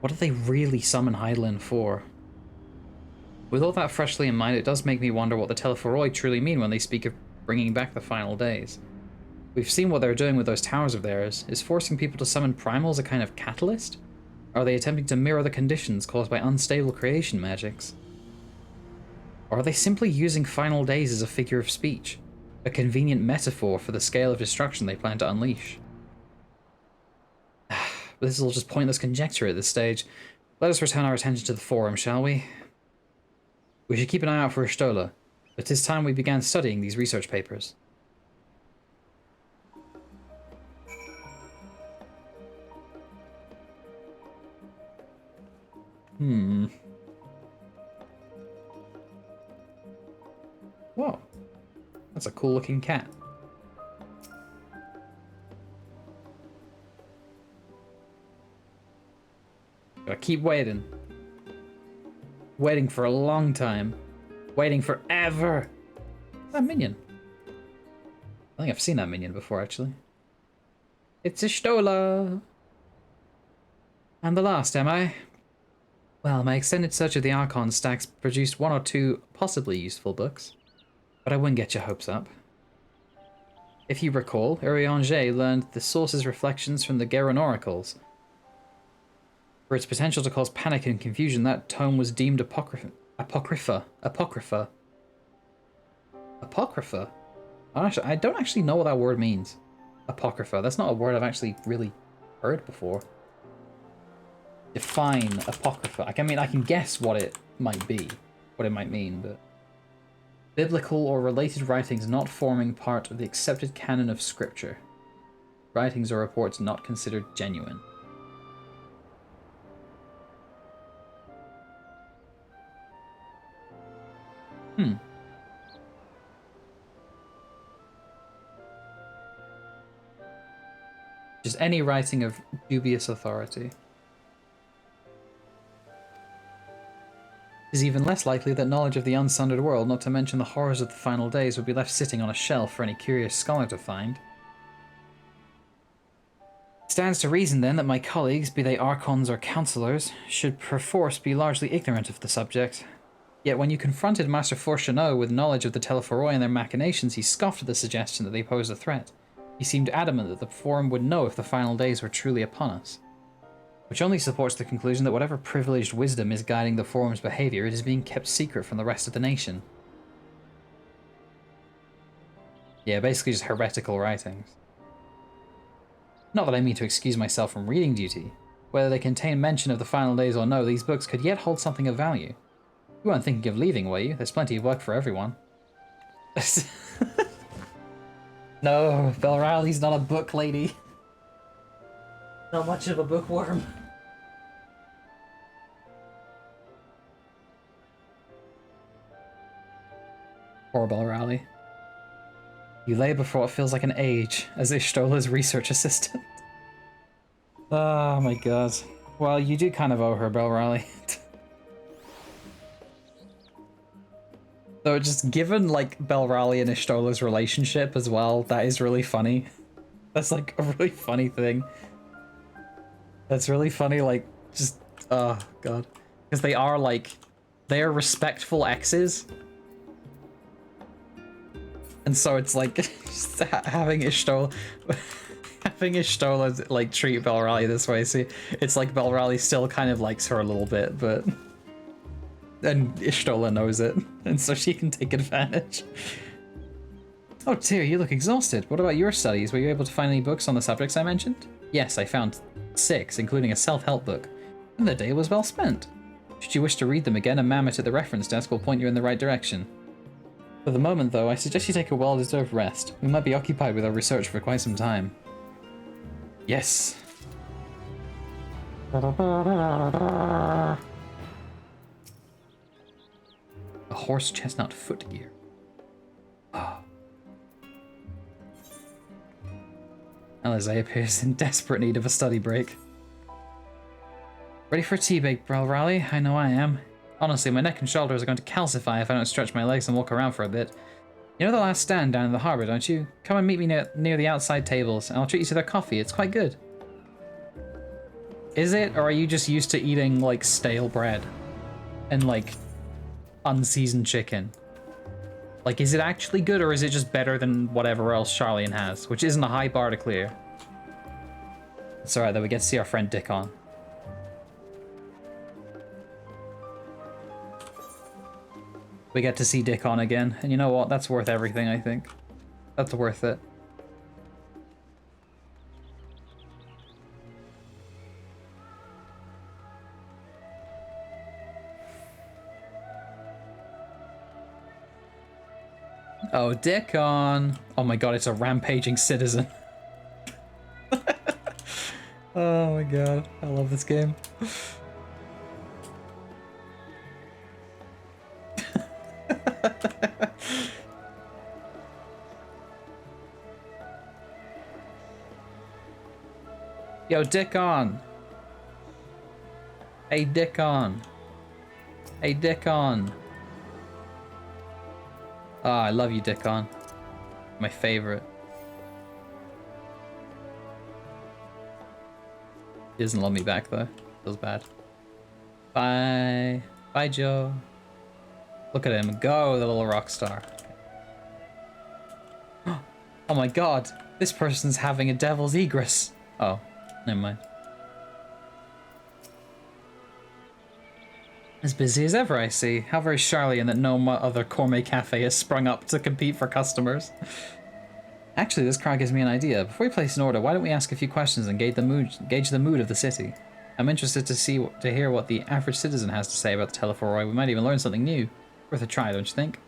What did they really summon Hydaelyn for? With all that freshly in mind, it does make me wonder what the Telephoroi truly mean when they speak of bringing back the final days. We've seen what they're doing with those towers of theirs. Is forcing people to summon primals a kind of catalyst? Or are they attempting to mirror the conditions caused by unstable creation magics? Or are they simply using final days as a figure of speech? A convenient metaphor for the scale of destruction they plan to unleash? But this is all just pointless conjecture at this stage. Let us return our attention to the forum, shall we? We should keep an eye out for Ishtola, but 'tis time we began studying these research papers. Whoa. That's a cool looking cat. Gotta keep waiting. Waiting for a long time. Waiting forever. That minion. I think I've seen that minion before, actually. It's Ishtola! I'm the last, am I? Well, my extended search of the Archon stacks produced one or two possibly useful books, but I wouldn't get your hopes up. If you recall, Urianger learned the source's reflections from the Geron oracles. For its potential to cause panic and confusion, that tome was deemed apocrypha. Apocrypha. I don't actually know what that word means. Apocrypha. That's not a word I've actually really heard before. Define apocrypha. I mean, I can guess what it might be, what it might mean, but... Biblical or related writings not forming part of the accepted canon of scripture. Writings or reports not considered genuine. Just any writing of dubious authority. It is even less likely that knowledge of the unsundered world, not to mention the horrors of the final days, would be left sitting on a shelf for any curious scholar to find. It stands to reason, then, that my colleagues, be they archons or councillors, should perforce be largely ignorant of the subject. Yet when you confronted Master Fourcheneau with knowledge of the Telephoroi and their machinations, he scoffed at the suggestion that they posed a threat. He seemed adamant that the Forum would know if the final days were truly upon us. Which only supports the conclusion that whatever privileged wisdom is guiding the Forum's behavior, it is being kept secret from the rest of the nation. Yeah, basically just heretical writings. Not that I mean to excuse myself from reading duty. Whether they contain mention of the final days or no, these books could yet hold something of value. You weren't thinking of leaving, were you? There's plenty of work for everyone. No, Belrali's not a book lady. Not much of a bookworm. Poor Belrali. You lay before what feels like an age as Ishtola's research assistant. Oh my god. Well, you do kind of owe her, Belrali. Though, just given, like, Belrali and Ishtola's relationship as well, that is really funny. That's, like, a really funny thing. That's really funny, like, just... oh, god. Because they are, like... they are respectful exes. And so it's like just having Ishtola like treat Belrally this way. See, it's like Belrally still kind of likes her a little bit, but and Ishtola knows it, and so she can take advantage. Oh dear, you look exhausted. What about your studies? Were you able to find any books on the subjects I mentioned? Yes, I found 6, including a self-help book. And the day was well spent. Should you wish to read them again, a mammoth at the reference desk will point you in the right direction. For the moment, though, I suggest you take a well-deserved rest. We might be occupied with our research for quite some time. Yes. A horse chestnut footgear. Oh. Alizé appears in desperate need of a study break. Ready for a tea break, Belrally? I know I am. Honestly, my neck and shoulders are going to calcify if I don't stretch my legs and walk around for a bit. You know the last stand down in the harbour, don't you? Come and meet me near the outside tables, and I'll treat you to their coffee. It's quite good. Is it, or are you just used to eating, like, stale bread? And, like, unseasoned chicken? Like, is it actually good, or is it just better than whatever else Charlian has? Which isn't a high bar to clear. It's alright that we get to see our friend Dickon. We get to see Dickon again, and you know what? That's worth everything, I think. That's worth it. Oh, Dickon! Oh my god, it's a rampaging citizen. Oh my god, I love this game. Yo, Dickon! Hey, Dickon! Hey, Dickon! Oh, I love you, Dickon. My favorite. He doesn't love me back, though. Feels bad. Bye. Bye, Joe. Look at him go, the little rock star. Oh my god, this person's having a devil's egress. Oh, never mind. As busy as ever, I see. How very Charlian that no other gourmet cafe has sprung up to compete for customers. Actually, this crowd gives me an idea. Before we place an order, why don't we ask a few questions and gauge the mood of the city? I'm interested to hear what the average citizen has to say about the Telephoroi. We might even learn something new. Worth a try, don't you think?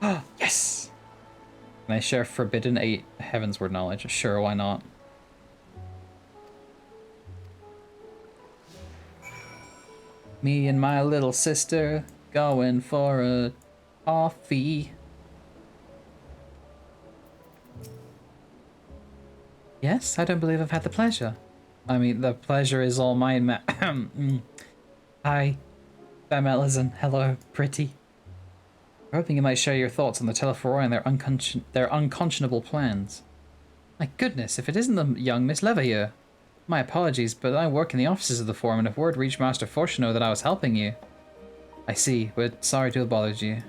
Oh, yes! Can I share forbidden heavensward knowledge? Sure, why not? Me and my little sister going for a coffee. Yes, I don't believe I've had the pleasure. I mean, the pleasure is all mine, Hi. I'm Ellison. Hello, pretty. I'm hoping you might share your thoughts on the Telephoroi and their unconscionable plans. My goodness, if it isn't the young Miss Leveilleur. My apologies, but I work in the offices of the Forum, and if word reached Master Fortuneau that I was helping you... I see, but sorry to have bothered you.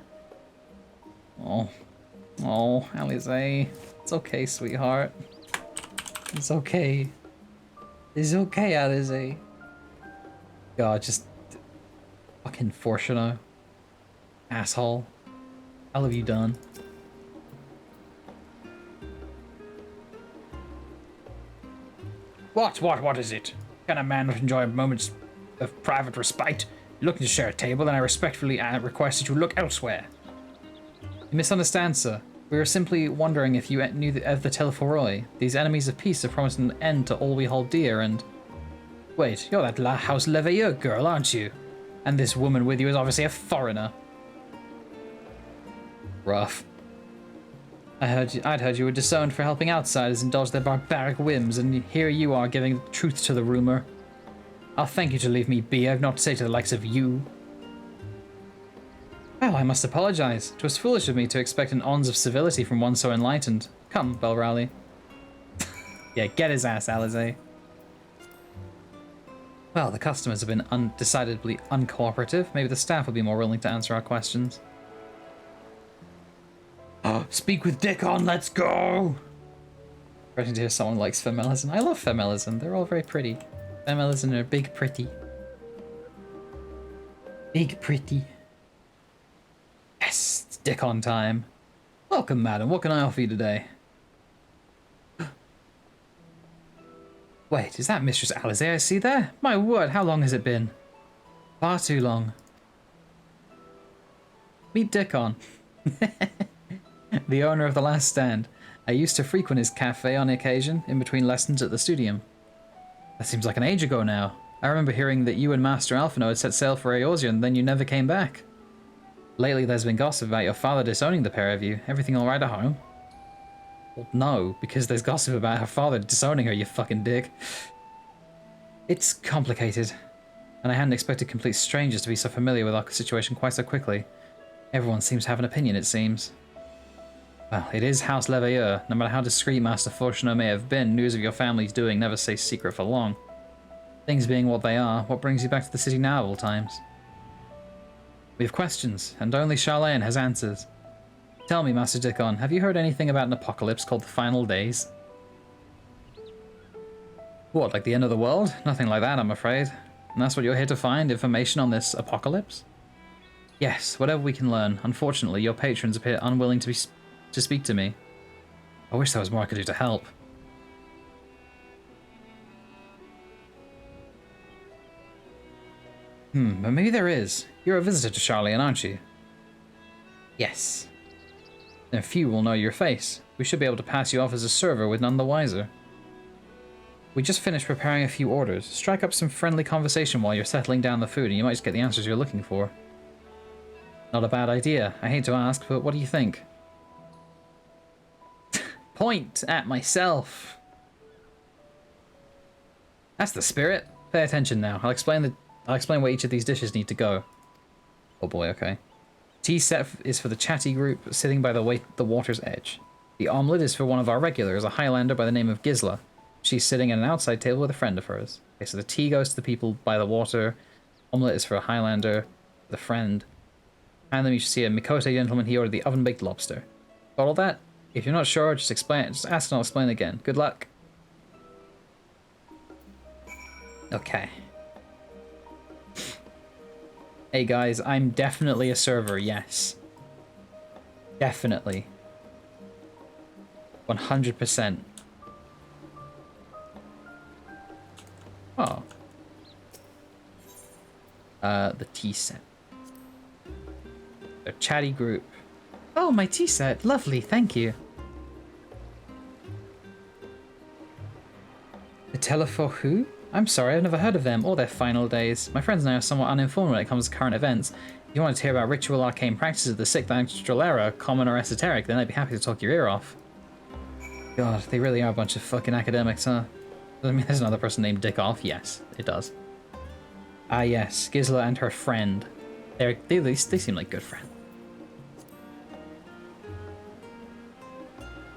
Oh. Oh, Alizé. It's okay, sweetheart. It's okay. It's okay, Alizé. God, just... Fucking Fortuneau. Asshole. How have you done? What is it? Can a man not enjoy moments of private respite? You're looking to share a table, and I respectfully request that you look elsewhere. You misunderstand, sir. We were simply wondering if you knew of the Telephoroi. These enemies of peace have promised an end to all we hold dear, and... Wait, you're that La House Leveilleur girl, aren't you? And this woman with you is obviously a foreigner. Rough. I'd heard you were disowned for helping outsiders indulge their barbaric whims, and here you are giving truth to the rumor. I'll thank you to leave me be. I've not to say to the likes of you. Well, I must apologize. 'Twas foolish of me to expect an ons of civility from one so enlightened. Come, Belrally. Yeah, get his ass, Alizé. Well, the customers have been decidedly uncooperative. Maybe the staff will be more willing to answer our questions. Speak with Dickon, let's go! Expecting to hear someone likes Femelizen. I love Femelizen, they're all very pretty. Femelizen are big pretty. Big pretty. Yes, it's Dickon time. Welcome, madam. What can I offer you today? Wait, is that Mistress Alize I see there? My word, how long has it been? Far too long. Meet Dickon. The owner of the Last Stand. I used to frequent his cafe on occasion, in between lessons at the studium. That seems like an age ago now. I remember hearing that you and Master Alphino had set sail for Eorzea and then you never came back. Lately there's been gossip about your father disowning the pair of you. Everything alright at home? Well, no, because there's gossip about her father disowning her, you fucking dick. It's complicated, and I hadn't expected complete strangers to be so familiar with our situation quite so quickly. Everyone seems to have an opinion, it seems. Well, it is House Leveilleur. No matter how discreet Master Fortuno may have been, news of your family's doing never stays secret for long. Things being what they are, what brings you back to the city now of all times? We have questions, and only Charlene has answers. Tell me, Master Dickon, have you heard anything about an apocalypse called the Final Days? What, like the end of the world? Nothing like that, I'm afraid. And that's what you're here to find, information on this apocalypse? Yes, whatever we can learn. Unfortunately, your patrons appear unwilling to speak to me. I wish there was more I could do to help. But maybe there is. You're a visitor to Charlene, aren't you? Yes. Then few will know your face. We should be able to pass you off as a server with none the wiser. We just finished preparing a few orders. Strike up some friendly conversation while you're settling down the food and you might just get the answers you're looking for. Not a bad idea. I hate to ask, but what do you think? Point at myself. That's the spirit. Pay attention now. I'll explain where each of these dishes need to go. Oh boy, okay. Tea set is for the chatty group sitting by the water's edge. The omelette is for one of our regulars, a Highlander by the name of Gisla. She's sitting at an outside table with a friend of hers. Okay, so the tea goes to the people by the water. Omelette is for a Highlander, the friend. And then you should see a Mikote gentleman. He ordered the oven-baked lobster. Got all that? If you're not sure, just explain it. Just ask and I'll explain again. Good luck. Okay. Hey guys, I'm definitely a server, yes. Definitely. 100%. Oh. The tea set. A chatty group. Oh, my tea set. Lovely, thank you. The Telefor who? I'm sorry, I've never heard of them or their final days. My friends and I are somewhat uninformed when it comes to current events. If you wanted to hear about ritual arcane practices of the 6th Ancestral Era, common or esoteric, then I'd be happy to talk your ear off. God, they really are a bunch of fucking academics, huh? I mean, there's another person named Dick Off. Yes, it does. Ah, yes, Gisla and her friend. They seem like good friends.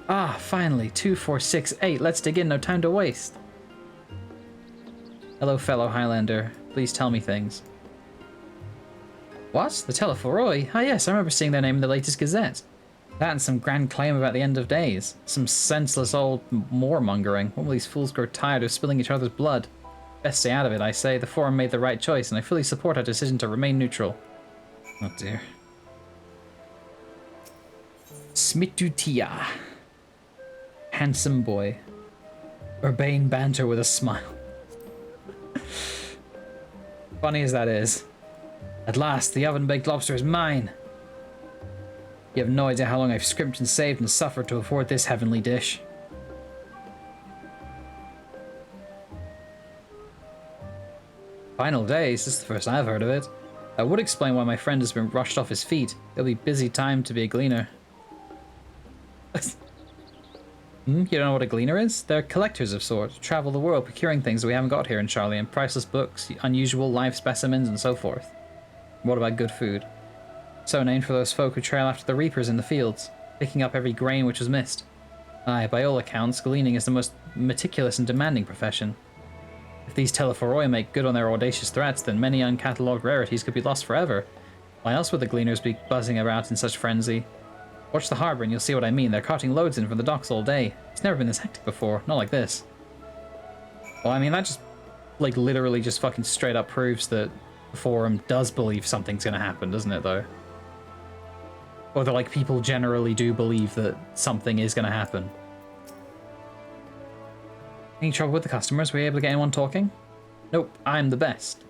Ah, finally, 2, 4, 6, 8. Let's dig in, no time to waste. Hello, fellow Highlander. Please tell me things. What? The Teleforoi? Ah, yes, I remember seeing their name in the latest Gazette. That and some grand claim about the end of days. Some senseless old warmongering. All these fools grow tired of spilling each other's blood. Best stay out of it, I say. The Forum made the right choice, and I fully support our decision to remain neutral. Oh dear. Smitutia. Handsome boy. Urbane banter with a smile. Funny as that is. At last, the oven-baked lobster is mine. You have no idea how long I've scrimped and saved and suffered to afford this heavenly dish. Final days? This is the first I've heard of it. That would explain why my friend has been rushed off his feet. It'll be busy time to be a gleaner. You don't know what a gleaner is? They're collectors of sorts, travel the world procuring things that we haven't got here in Charlene, priceless books, unusual live specimens, and so forth. What about good food? So named for those folk who trail after the reapers in the fields, picking up every grain which was missed. Aye, by all accounts, gleaning is the most meticulous and demanding profession. If these Telephoroi make good on their audacious threats, then many uncatalogued rarities could be lost forever. Why else would the Gleaners be buzzing about in such frenzy? Watch the harbor and you'll see what I mean. They're carting loads in from the docks all day. It's never been this hectic before, not like this. Well, I mean, that just, like, literally just fucking straight up proves that the forum does believe something's gonna happen, doesn't it, though? Or that, like, people generally do believe that something is gonna happen. Any trouble with the customers? Were you able to get anyone talking? Nope, I'm the best.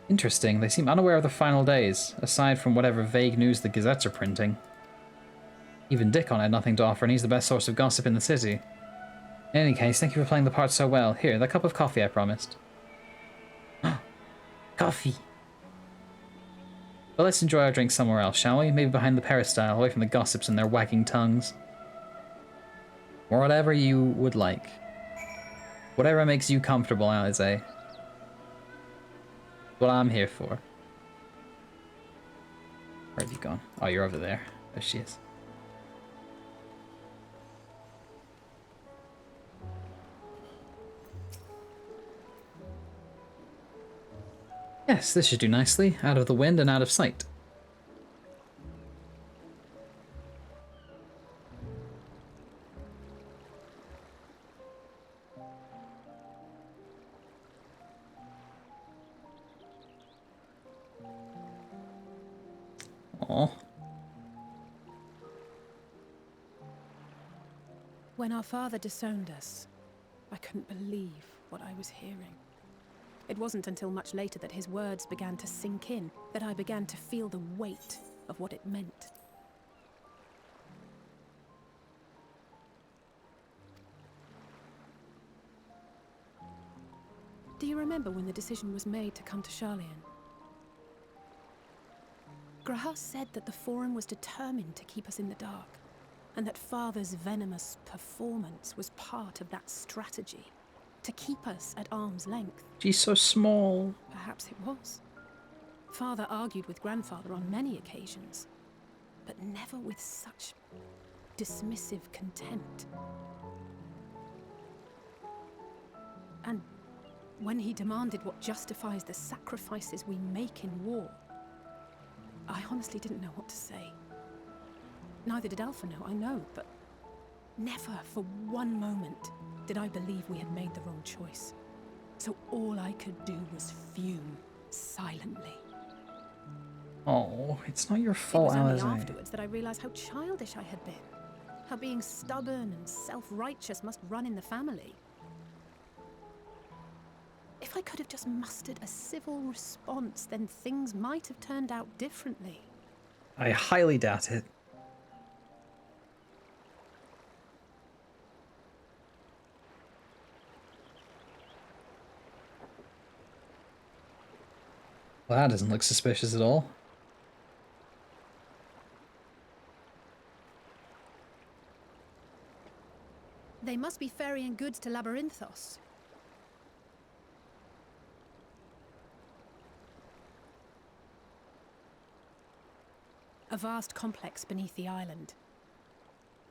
Interesting, they seem unaware of the final days, aside from whatever vague news the gazettes are printing. Even Dickon had nothing to offer, and he's the best source of gossip in the city. In any case, thank you for playing the part so well. Here, that cup of coffee I promised. Coffee! Well, let's enjoy our drink somewhere else, shall we? Maybe behind the peristyle, away from the gossips and their wagging tongues. Or whatever you would like. Whatever makes you comfortable, Alize. What I'm here for. Where have you gone? Oh, you're over there. There she is. Yes, this should do nicely. Out of the wind and out of sight. Aww. When our father disowned us, I couldn't believe what I was hearing. It wasn't until much later that his words began to sink in, that I began to feel the weight of what it meant. Do you remember when the decision was made to come to Charlian? Graham said that the Forum was determined to keep us in the dark, and that Father's venomous performance was part of that strategy, to keep us at arm's length. She's so small. Perhaps it was. Father argued with Grandfather on many occasions, but never with such dismissive contempt. And when he demanded what justifies the sacrifices we make in war, I honestly didn't know what to say. Neither did Alpha know, I know, but never for one moment did I believe we had made the wrong choice. So all I could do was fume silently. Oh, it's not your fault, Alize. It was only afterwards that I realized how childish I had been. How being stubborn and self-righteous must run in the family. If I could have just mustered a civil response, then things might have turned out differently. I highly doubt it. Well, that doesn't look suspicious at all. They must be ferrying goods to Labyrinthos. A vast complex beneath the island.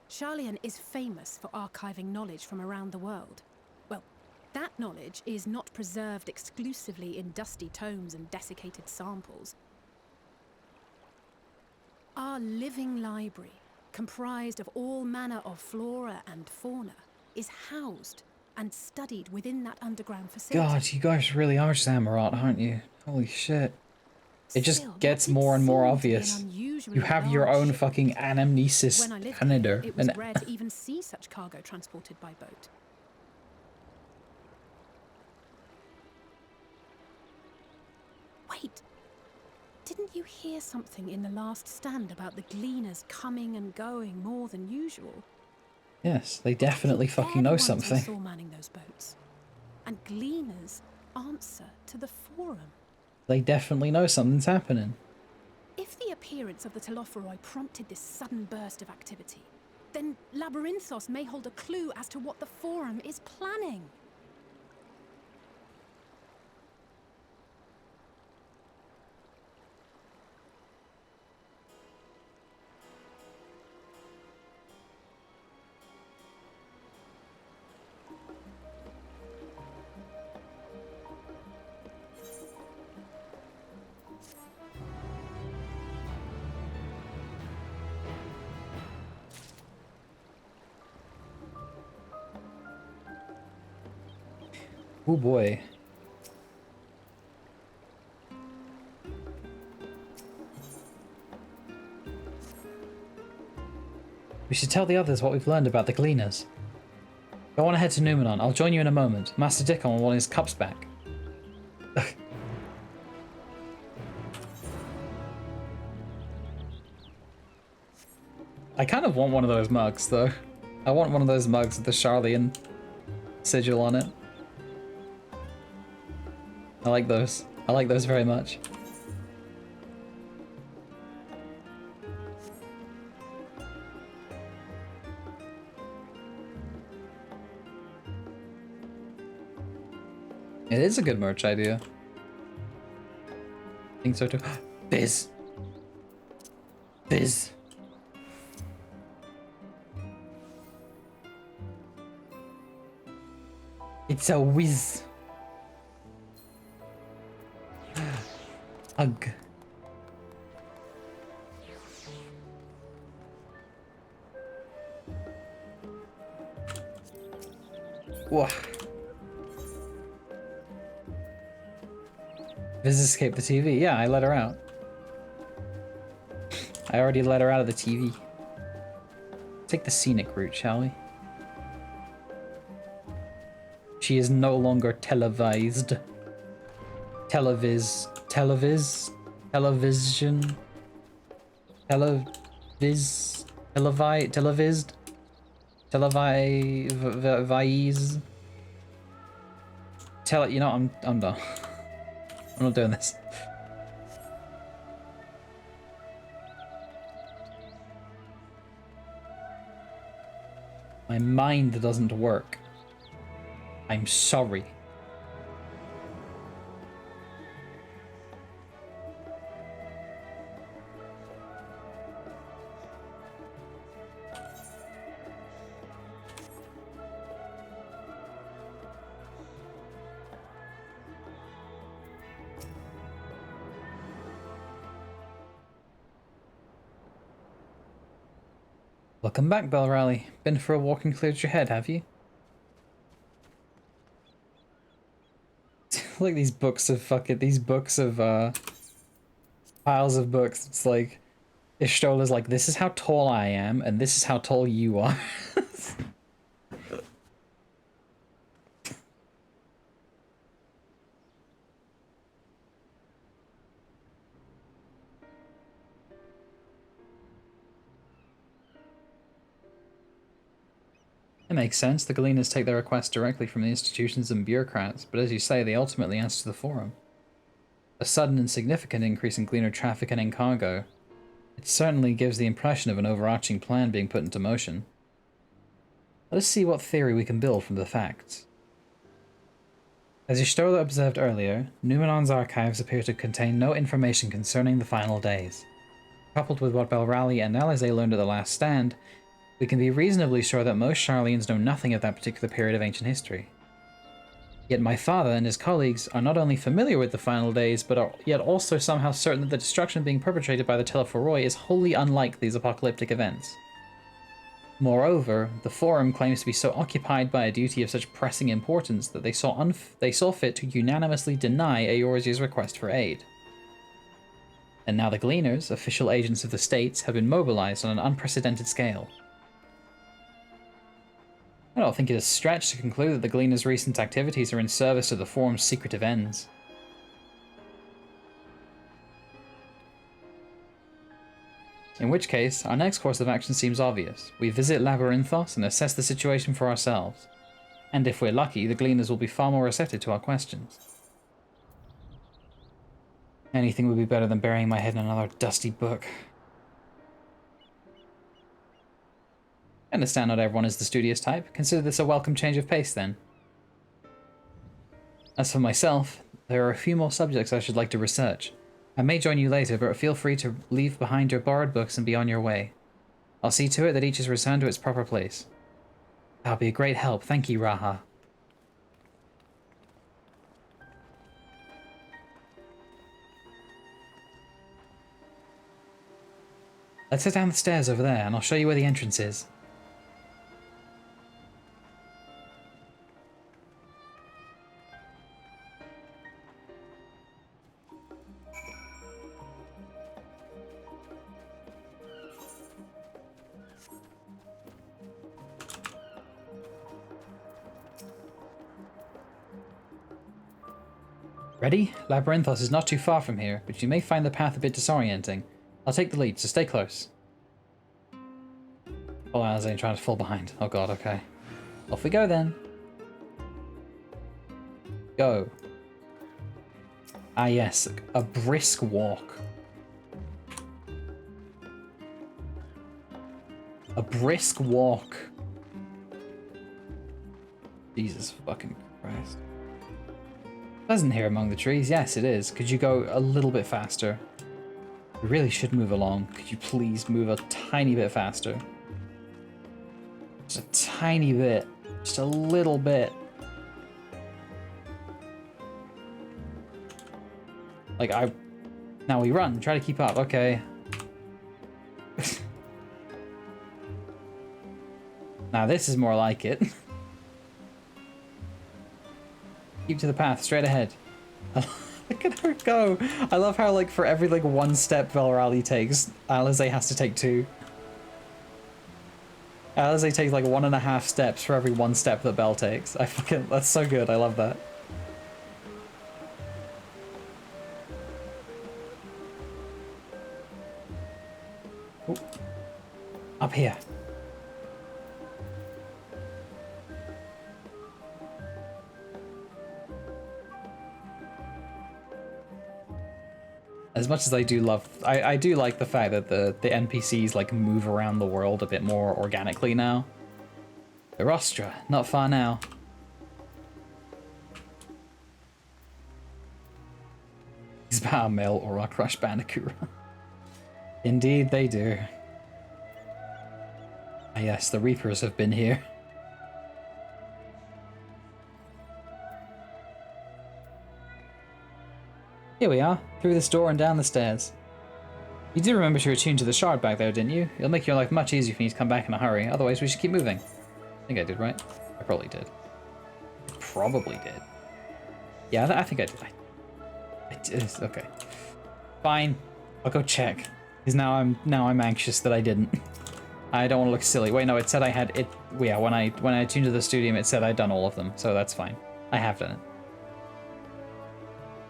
Charlian is famous for archiving knowledge from around the world. Well, that knowledge is not preserved exclusively in dusty tomes and desiccated samples. Our living library, comprised of all manner of flora and fauna, is housed and studied within that underground facility. God, you guys really are Samurott, aren't you? Holy shit. It just Still, gets that did more and more seem to be an obvious. unusually You have your large own shipment. fucking anamnesis When I lived editor. here, it was rare to even see such cargo transported by boat. Wait, didn't you hear something in the last stand about the Gleaners coming and going more than usual? Yes, they definitely I think fucking know they're the ones something. I saw manning those boats. And Gleaners answer to the Forum. They definitely know something's happening. If the appearance of the Telephoroi prompted this sudden burst of activity, then Labyrinthos may hold a clue as to what the Forum is planning. Oh boy. We should tell the others what we've learned about the Gleaners. Go on ahead to Numenon. I'll join you in a moment. Master Dickon will want his cups back. I kind of want one of those mugs, though. I want one of those mugs with the Charlian sigil on it. I like those. I like those very much. It is a good merch idea. I think so too. Biz. Biz. It's a whiz. Ugh. Whoa. Viz escaped the TV. Yeah, I let her out. I already let her out of the TV. Take the scenic route, shall we? She is no longer televised. Television. Televised. You know, I'm done. I'm not doing this. My mind doesn't work. I'm sorry. Welcome back, Bell Rally. Been for a walk and cleared your head, have you? Like these books of piles of books. It's like Ishtola's like, this is how tall I am, and this is how tall you are. It makes sense. The Gleaners take their requests directly from the institutions and bureaucrats, but as you say, they ultimately answer to the Forum. A sudden and significant increase in Gleaner traffic and in cargo. It certainly gives the impression of an overarching plan being put into motion. Let us see what theory we can build from the facts. As Y'shtola observed earlier, Numenon's archives appear to contain no information concerning the final days. Coupled with what Belrali and Alize learned at the Last Stand, we can be reasonably sure that most Sharlians know nothing of that particular period of ancient history. Yet my father and his colleagues are not only familiar with the final days, but are yet also somehow certain that the destruction being perpetrated by the Telephoroi is wholly unlike these apocalyptic events. Moreover, the Forum claims to be so occupied by a duty of such pressing importance that they saw fit to unanimously deny Eorzea's request for aid. And now the Gleaners, official agents of the states, have been mobilized on an unprecedented scale. I don't think it is a stretch to conclude that the Gleaners' recent activities are in service of the Forum's secretive ends. In which case, our next course of action seems obvious. We visit Labyrinthos and assess the situation for ourselves. And if we're lucky, the Gleaners will be far more receptive to our questions. Anything would be better than burying my head in another dusty book. I understand not everyone is the studious type. Consider this a welcome change of pace, then. As for myself, there are a few more subjects I should like to research. I may join you later, but feel free to leave behind your borrowed books and be on your way. I'll see to it that each is returned to its proper place. That'll be a great help. Thank you, Raha. Let's head down the stairs over there, and I'll show you where the entrance is. Ready? Labyrinthos is not too far from here, but you may find the path a bit disorienting. I'll take the lead, so stay close. Oh, Alizain trying to fall behind. Oh god, okay. Off we go then. Go. Ah yes, a brisk walk. A brisk walk. Jesus fucking Christ. Pleasant here among the trees. Yes, it is. Could you go a little bit faster? You really should move along. Could you please move a tiny bit faster? Just a tiny bit. Just a little bit. Like, now we run. Try to keep up. Okay. Now this is more like it. Keep to the path, straight ahead. Look at her go. I love how, like, for every, like, one step Valorali takes, Alizain has to take 2. Alizain takes, like, 1.5 steps for every 1 step that Belle takes. That's so good. I love that. Ooh. Up here. As much as I do love, I do like the fact that the NPCs like move around the world a bit more organically now. Erostra, not far now. These about a male Aura Crush Bandicoot. Indeed they do. Ah yes, the Reapers have been here. Here we are, through this door and down the stairs. You did remember to attune to the shard back there, didn't you? It'll make your life much easier for you to come back in a hurry, otherwise we should keep moving. I think I did, right? I probably did. Probably did. Yeah, I think I did. I did. Okay. Fine. I'll go check. Because now I'm anxious that I didn't. I don't want to look silly. Wait, no, it said I had it. Yeah, when I tuned to the studium, it said I'd done all of them, so that's fine. I have done it.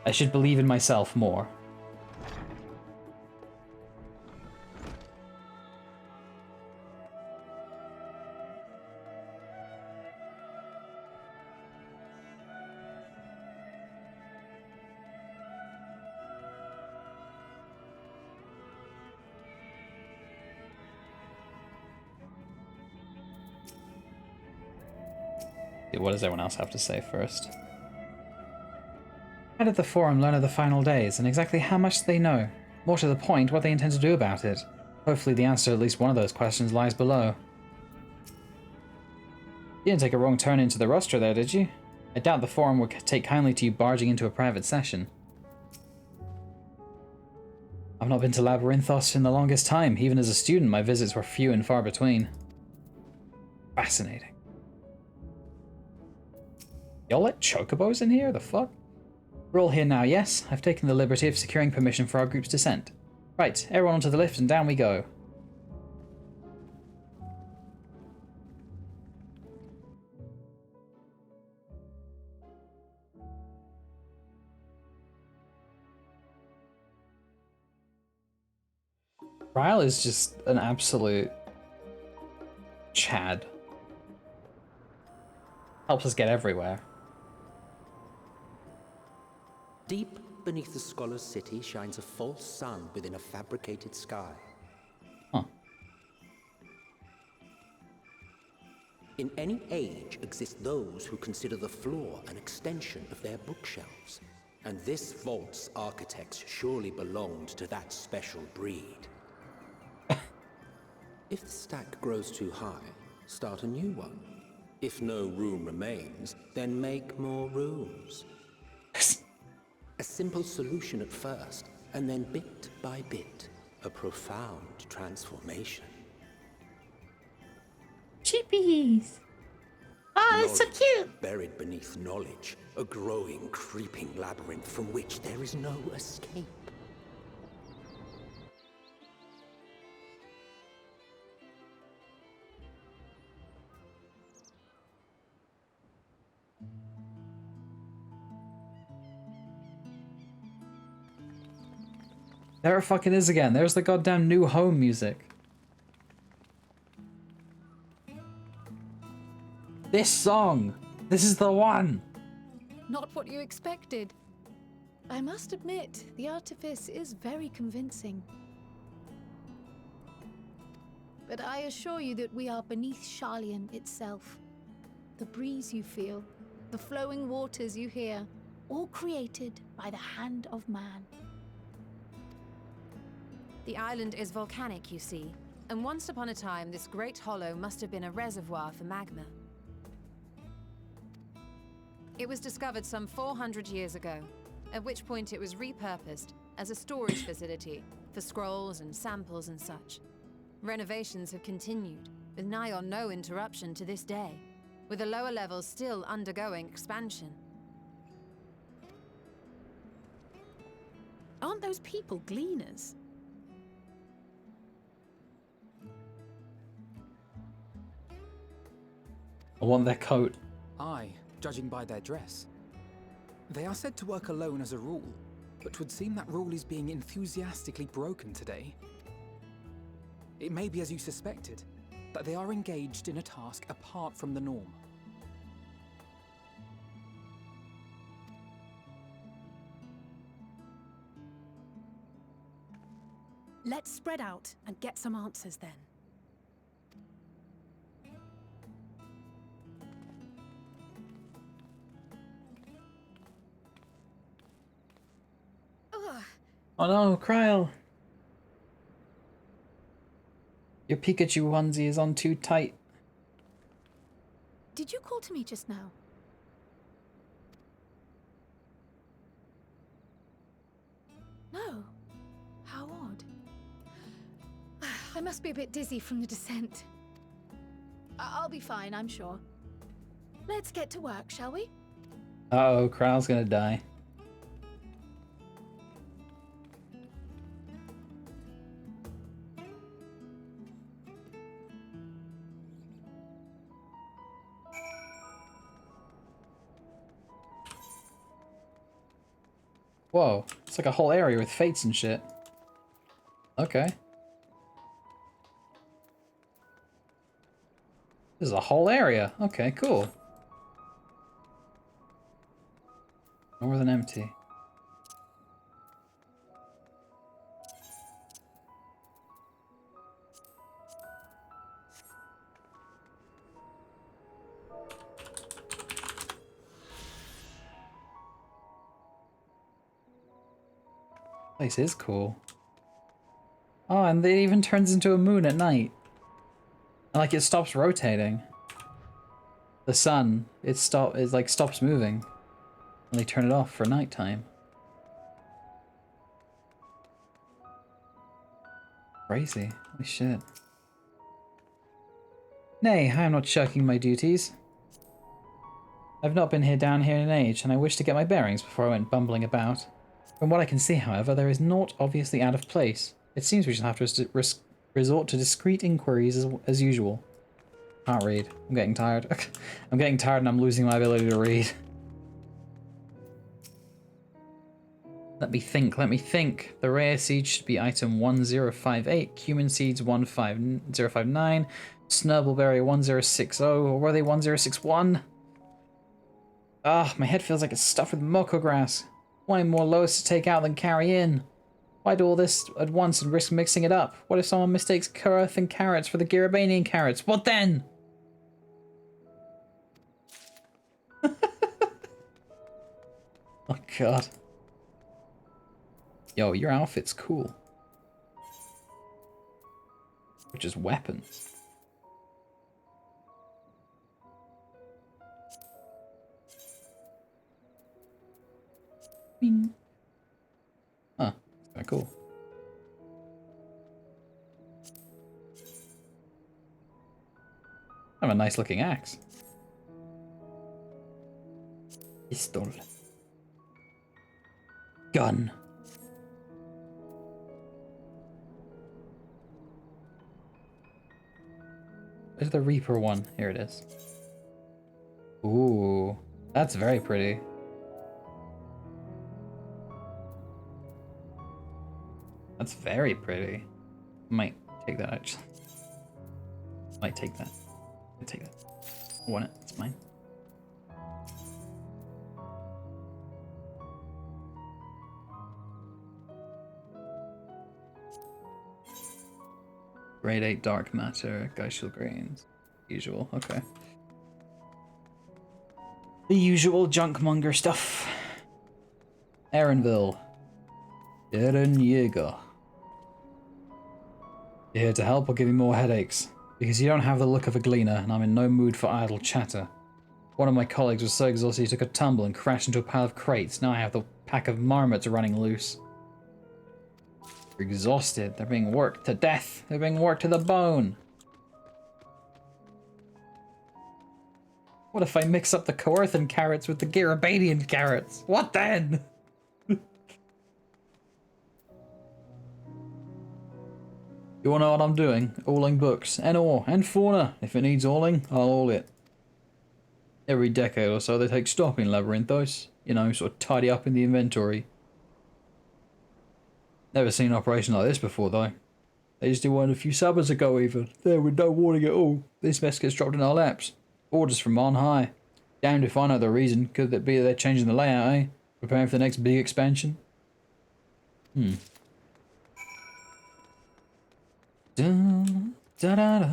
I should believe in myself more. What does everyone else have to say first? How did the Forum learn of the final days, and exactly how much they know? More to the point, what they intend to do about it. Hopefully the answer to at least one of those questions lies below. You didn't take a wrong turn into the rostra there, did you? I doubt the Forum would take kindly to you barging into a private session. I've not been to Labyrinthos in the longest time. Even as a student, my visits were few and far between. Fascinating. Y'all let chocobos in here? The fuck? We're all here now, yes? I've taken the liberty of securing permission for our group's descent. Right, everyone onto the lift and down we go. Ryle is just an absolute Chad. Helps us get everywhere. Deep beneath the scholar's city shines a false sun within a fabricated sky. Huh. In any age exist those who consider the floor an extension of their bookshelves. And this vault's architects surely belonged to that special breed. If the stack grows too high, start a new one. If no room remains, then make more rooms. A simple solution at first, and then bit by bit, a profound transformation. Chippies! Oh, it's so cute! Buried beneath knowledge, a growing, creeping labyrinth from which there is no escape. There it fucking is again. There's the goddamn New Home music. This song! This is the one! Not what you expected. I must admit, the artifice is very convincing. But I assure you that we are beneath Sharlayan itself. The breeze you feel, the flowing waters you hear, all created by the hand of man. The island is volcanic, you see, and once upon a time this great hollow must have been a reservoir for magma. It was discovered some 400 years ago, at which point it was repurposed as a storage facility for scrolls and samples and such. Renovations have continued, with nigh on no interruption to this day, with the lower levels still undergoing expansion. Aren't those people gleaners? I want their coat. Aye, judging by their dress. They are said to work alone as a rule, but 'twould seem that rule is being enthusiastically broken today. It may be as you suspected, that they are engaged in a task apart from the norm. Let's spread out and get some answers then. Oh no, Kryl! Your Pikachu onesie is on too tight. Did you call to me just now? No. How odd. I must be a bit dizzy from the descent. I'll be fine, I'm sure. Let's get to work, shall we? Uh-oh, Kryl's gonna die. Whoa, it's like a whole area with fates and shit. Okay. This is a whole area. Okay, cool. More than empty. Place is cool. Oh, and it even turns into a moon at night. And like it stops rotating. The sun, it stops moving. And they turn it off for nighttime. Crazy. Holy shit. Nay, I am not shirking my duties. I've not been down here in an age, and I wish to get my bearings before I went bumbling about. From what I can see, however, there is naught obviously out of place. It seems we shall have to resort to discreet inquiries as usual. Can't read. I'm getting tired. I'm getting tired and I'm losing my ability to read. Let me think, let me think. The rare seed should be item 1058, cumin seeds 15059, snurbbleberry 1060, or were they 1061? Ah, my head feels like it's stuffed with moko grass. Why more loads to take out than carry in? Why do all this at once and risk mixing it up? What if someone mistakes Kurathan carrots for the Girabanian carrots? What then? Oh god. Yo, your outfit's cool. Which is weapons. Bing. Huh, kinda cool. I have a nice looking axe. Pistol. Gun. Where's the Reaper one? Here it is. Ooh, that's very That's very pretty. Might take that actually. Might take that. I'll take that. I want it. It's mine. Grade 8 dark matter, glacial greens. Usual, okay. The usual junkmonger stuff. Aaronville. Eren Yeager. You're here to help or give me more headaches? Because you don't have the look of a gleaner, and I'm in no mood for idle chatter. One of my colleagues was so exhausted he took a tumble and crashed into a pile of crates. Now I have the pack of marmots running loose. They're exhausted. They're being worked to death. They're being worked to the bone. What if I mix up the Coerthan carrots with the Garabadian carrots? What then? You wanna know what I'm doing? Hauling books. And ore. And fauna. If it needs hauling, I'll haul it. Every decade or so they take stock in Labyrinthos. You know, sort of tidy up in the inventory. Never seen an operation like this before though. They just did one a few summers ago even. There with no warning at all. This mess gets dropped in our laps. Orders from on high. Damned if I know the reason. Could it be that they're changing the layout, eh? Preparing for the next big expansion? Dun, da, da, da,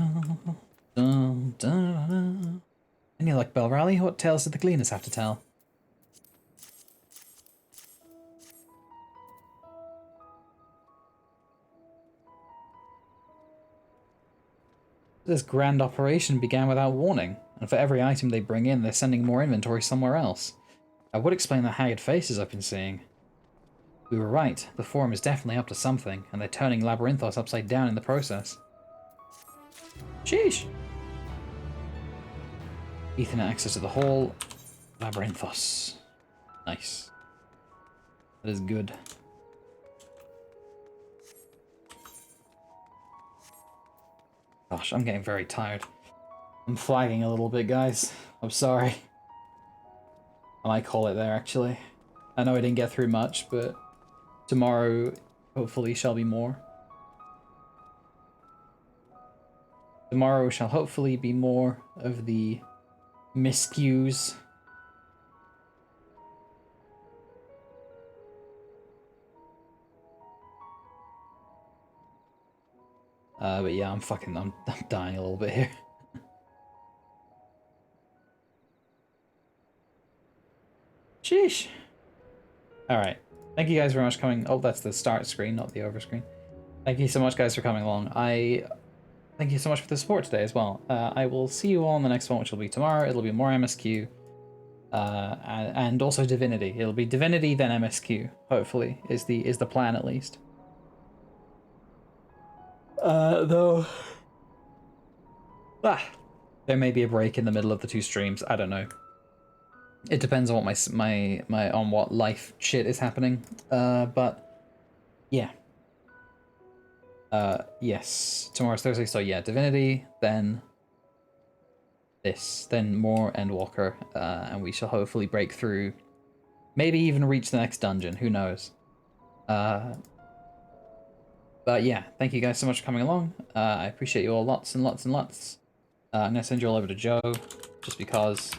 dun, da, da, da. And you like Bell Rally? What tales did the Gleaners have to tell? This grand operation began without warning, and for every item they bring in, they're sending more inventory somewhere else. I would explain the haggard faces I've been seeing. We were right, the Forum is definitely up to something, and they're turning Labyrinthos upside down in the process. Sheesh! Ethernet access to the hall. Labyrinthos. Nice. That is good. Gosh, I'm getting very tired. I'm flagging a little bit, guys. I'm sorry. I might call it there, actually. I know I didn't get through much, but tomorrow hopefully shall be more. Tomorrow shall hopefully be more of the miscues. But yeah, I'm dying a little bit here. Sheesh. Alright. Thank you guys very much for coming. Oh, that's the start screen, not the over screen. Thank you so much, guys, for coming along. Thank you so much for the support today as well. I will see you all in the next one, which will be tomorrow. It'll be more MSQ. And also Divinity. It'll be Divinity, then MSQ, hopefully, is the plan at least. Though... there may be a break in the middle of the two streams. I don't know. It depends on what on what life shit is happening. But yeah. Yes. Tomorrow's Thursday, so yeah, Divinity, then this, then more Endwalker, and we shall hopefully break through, maybe even reach the next dungeon, who knows. But yeah, thank you guys so much for coming along. I appreciate you all lots and lots and lots. I'm gonna send you all over to Joe, just because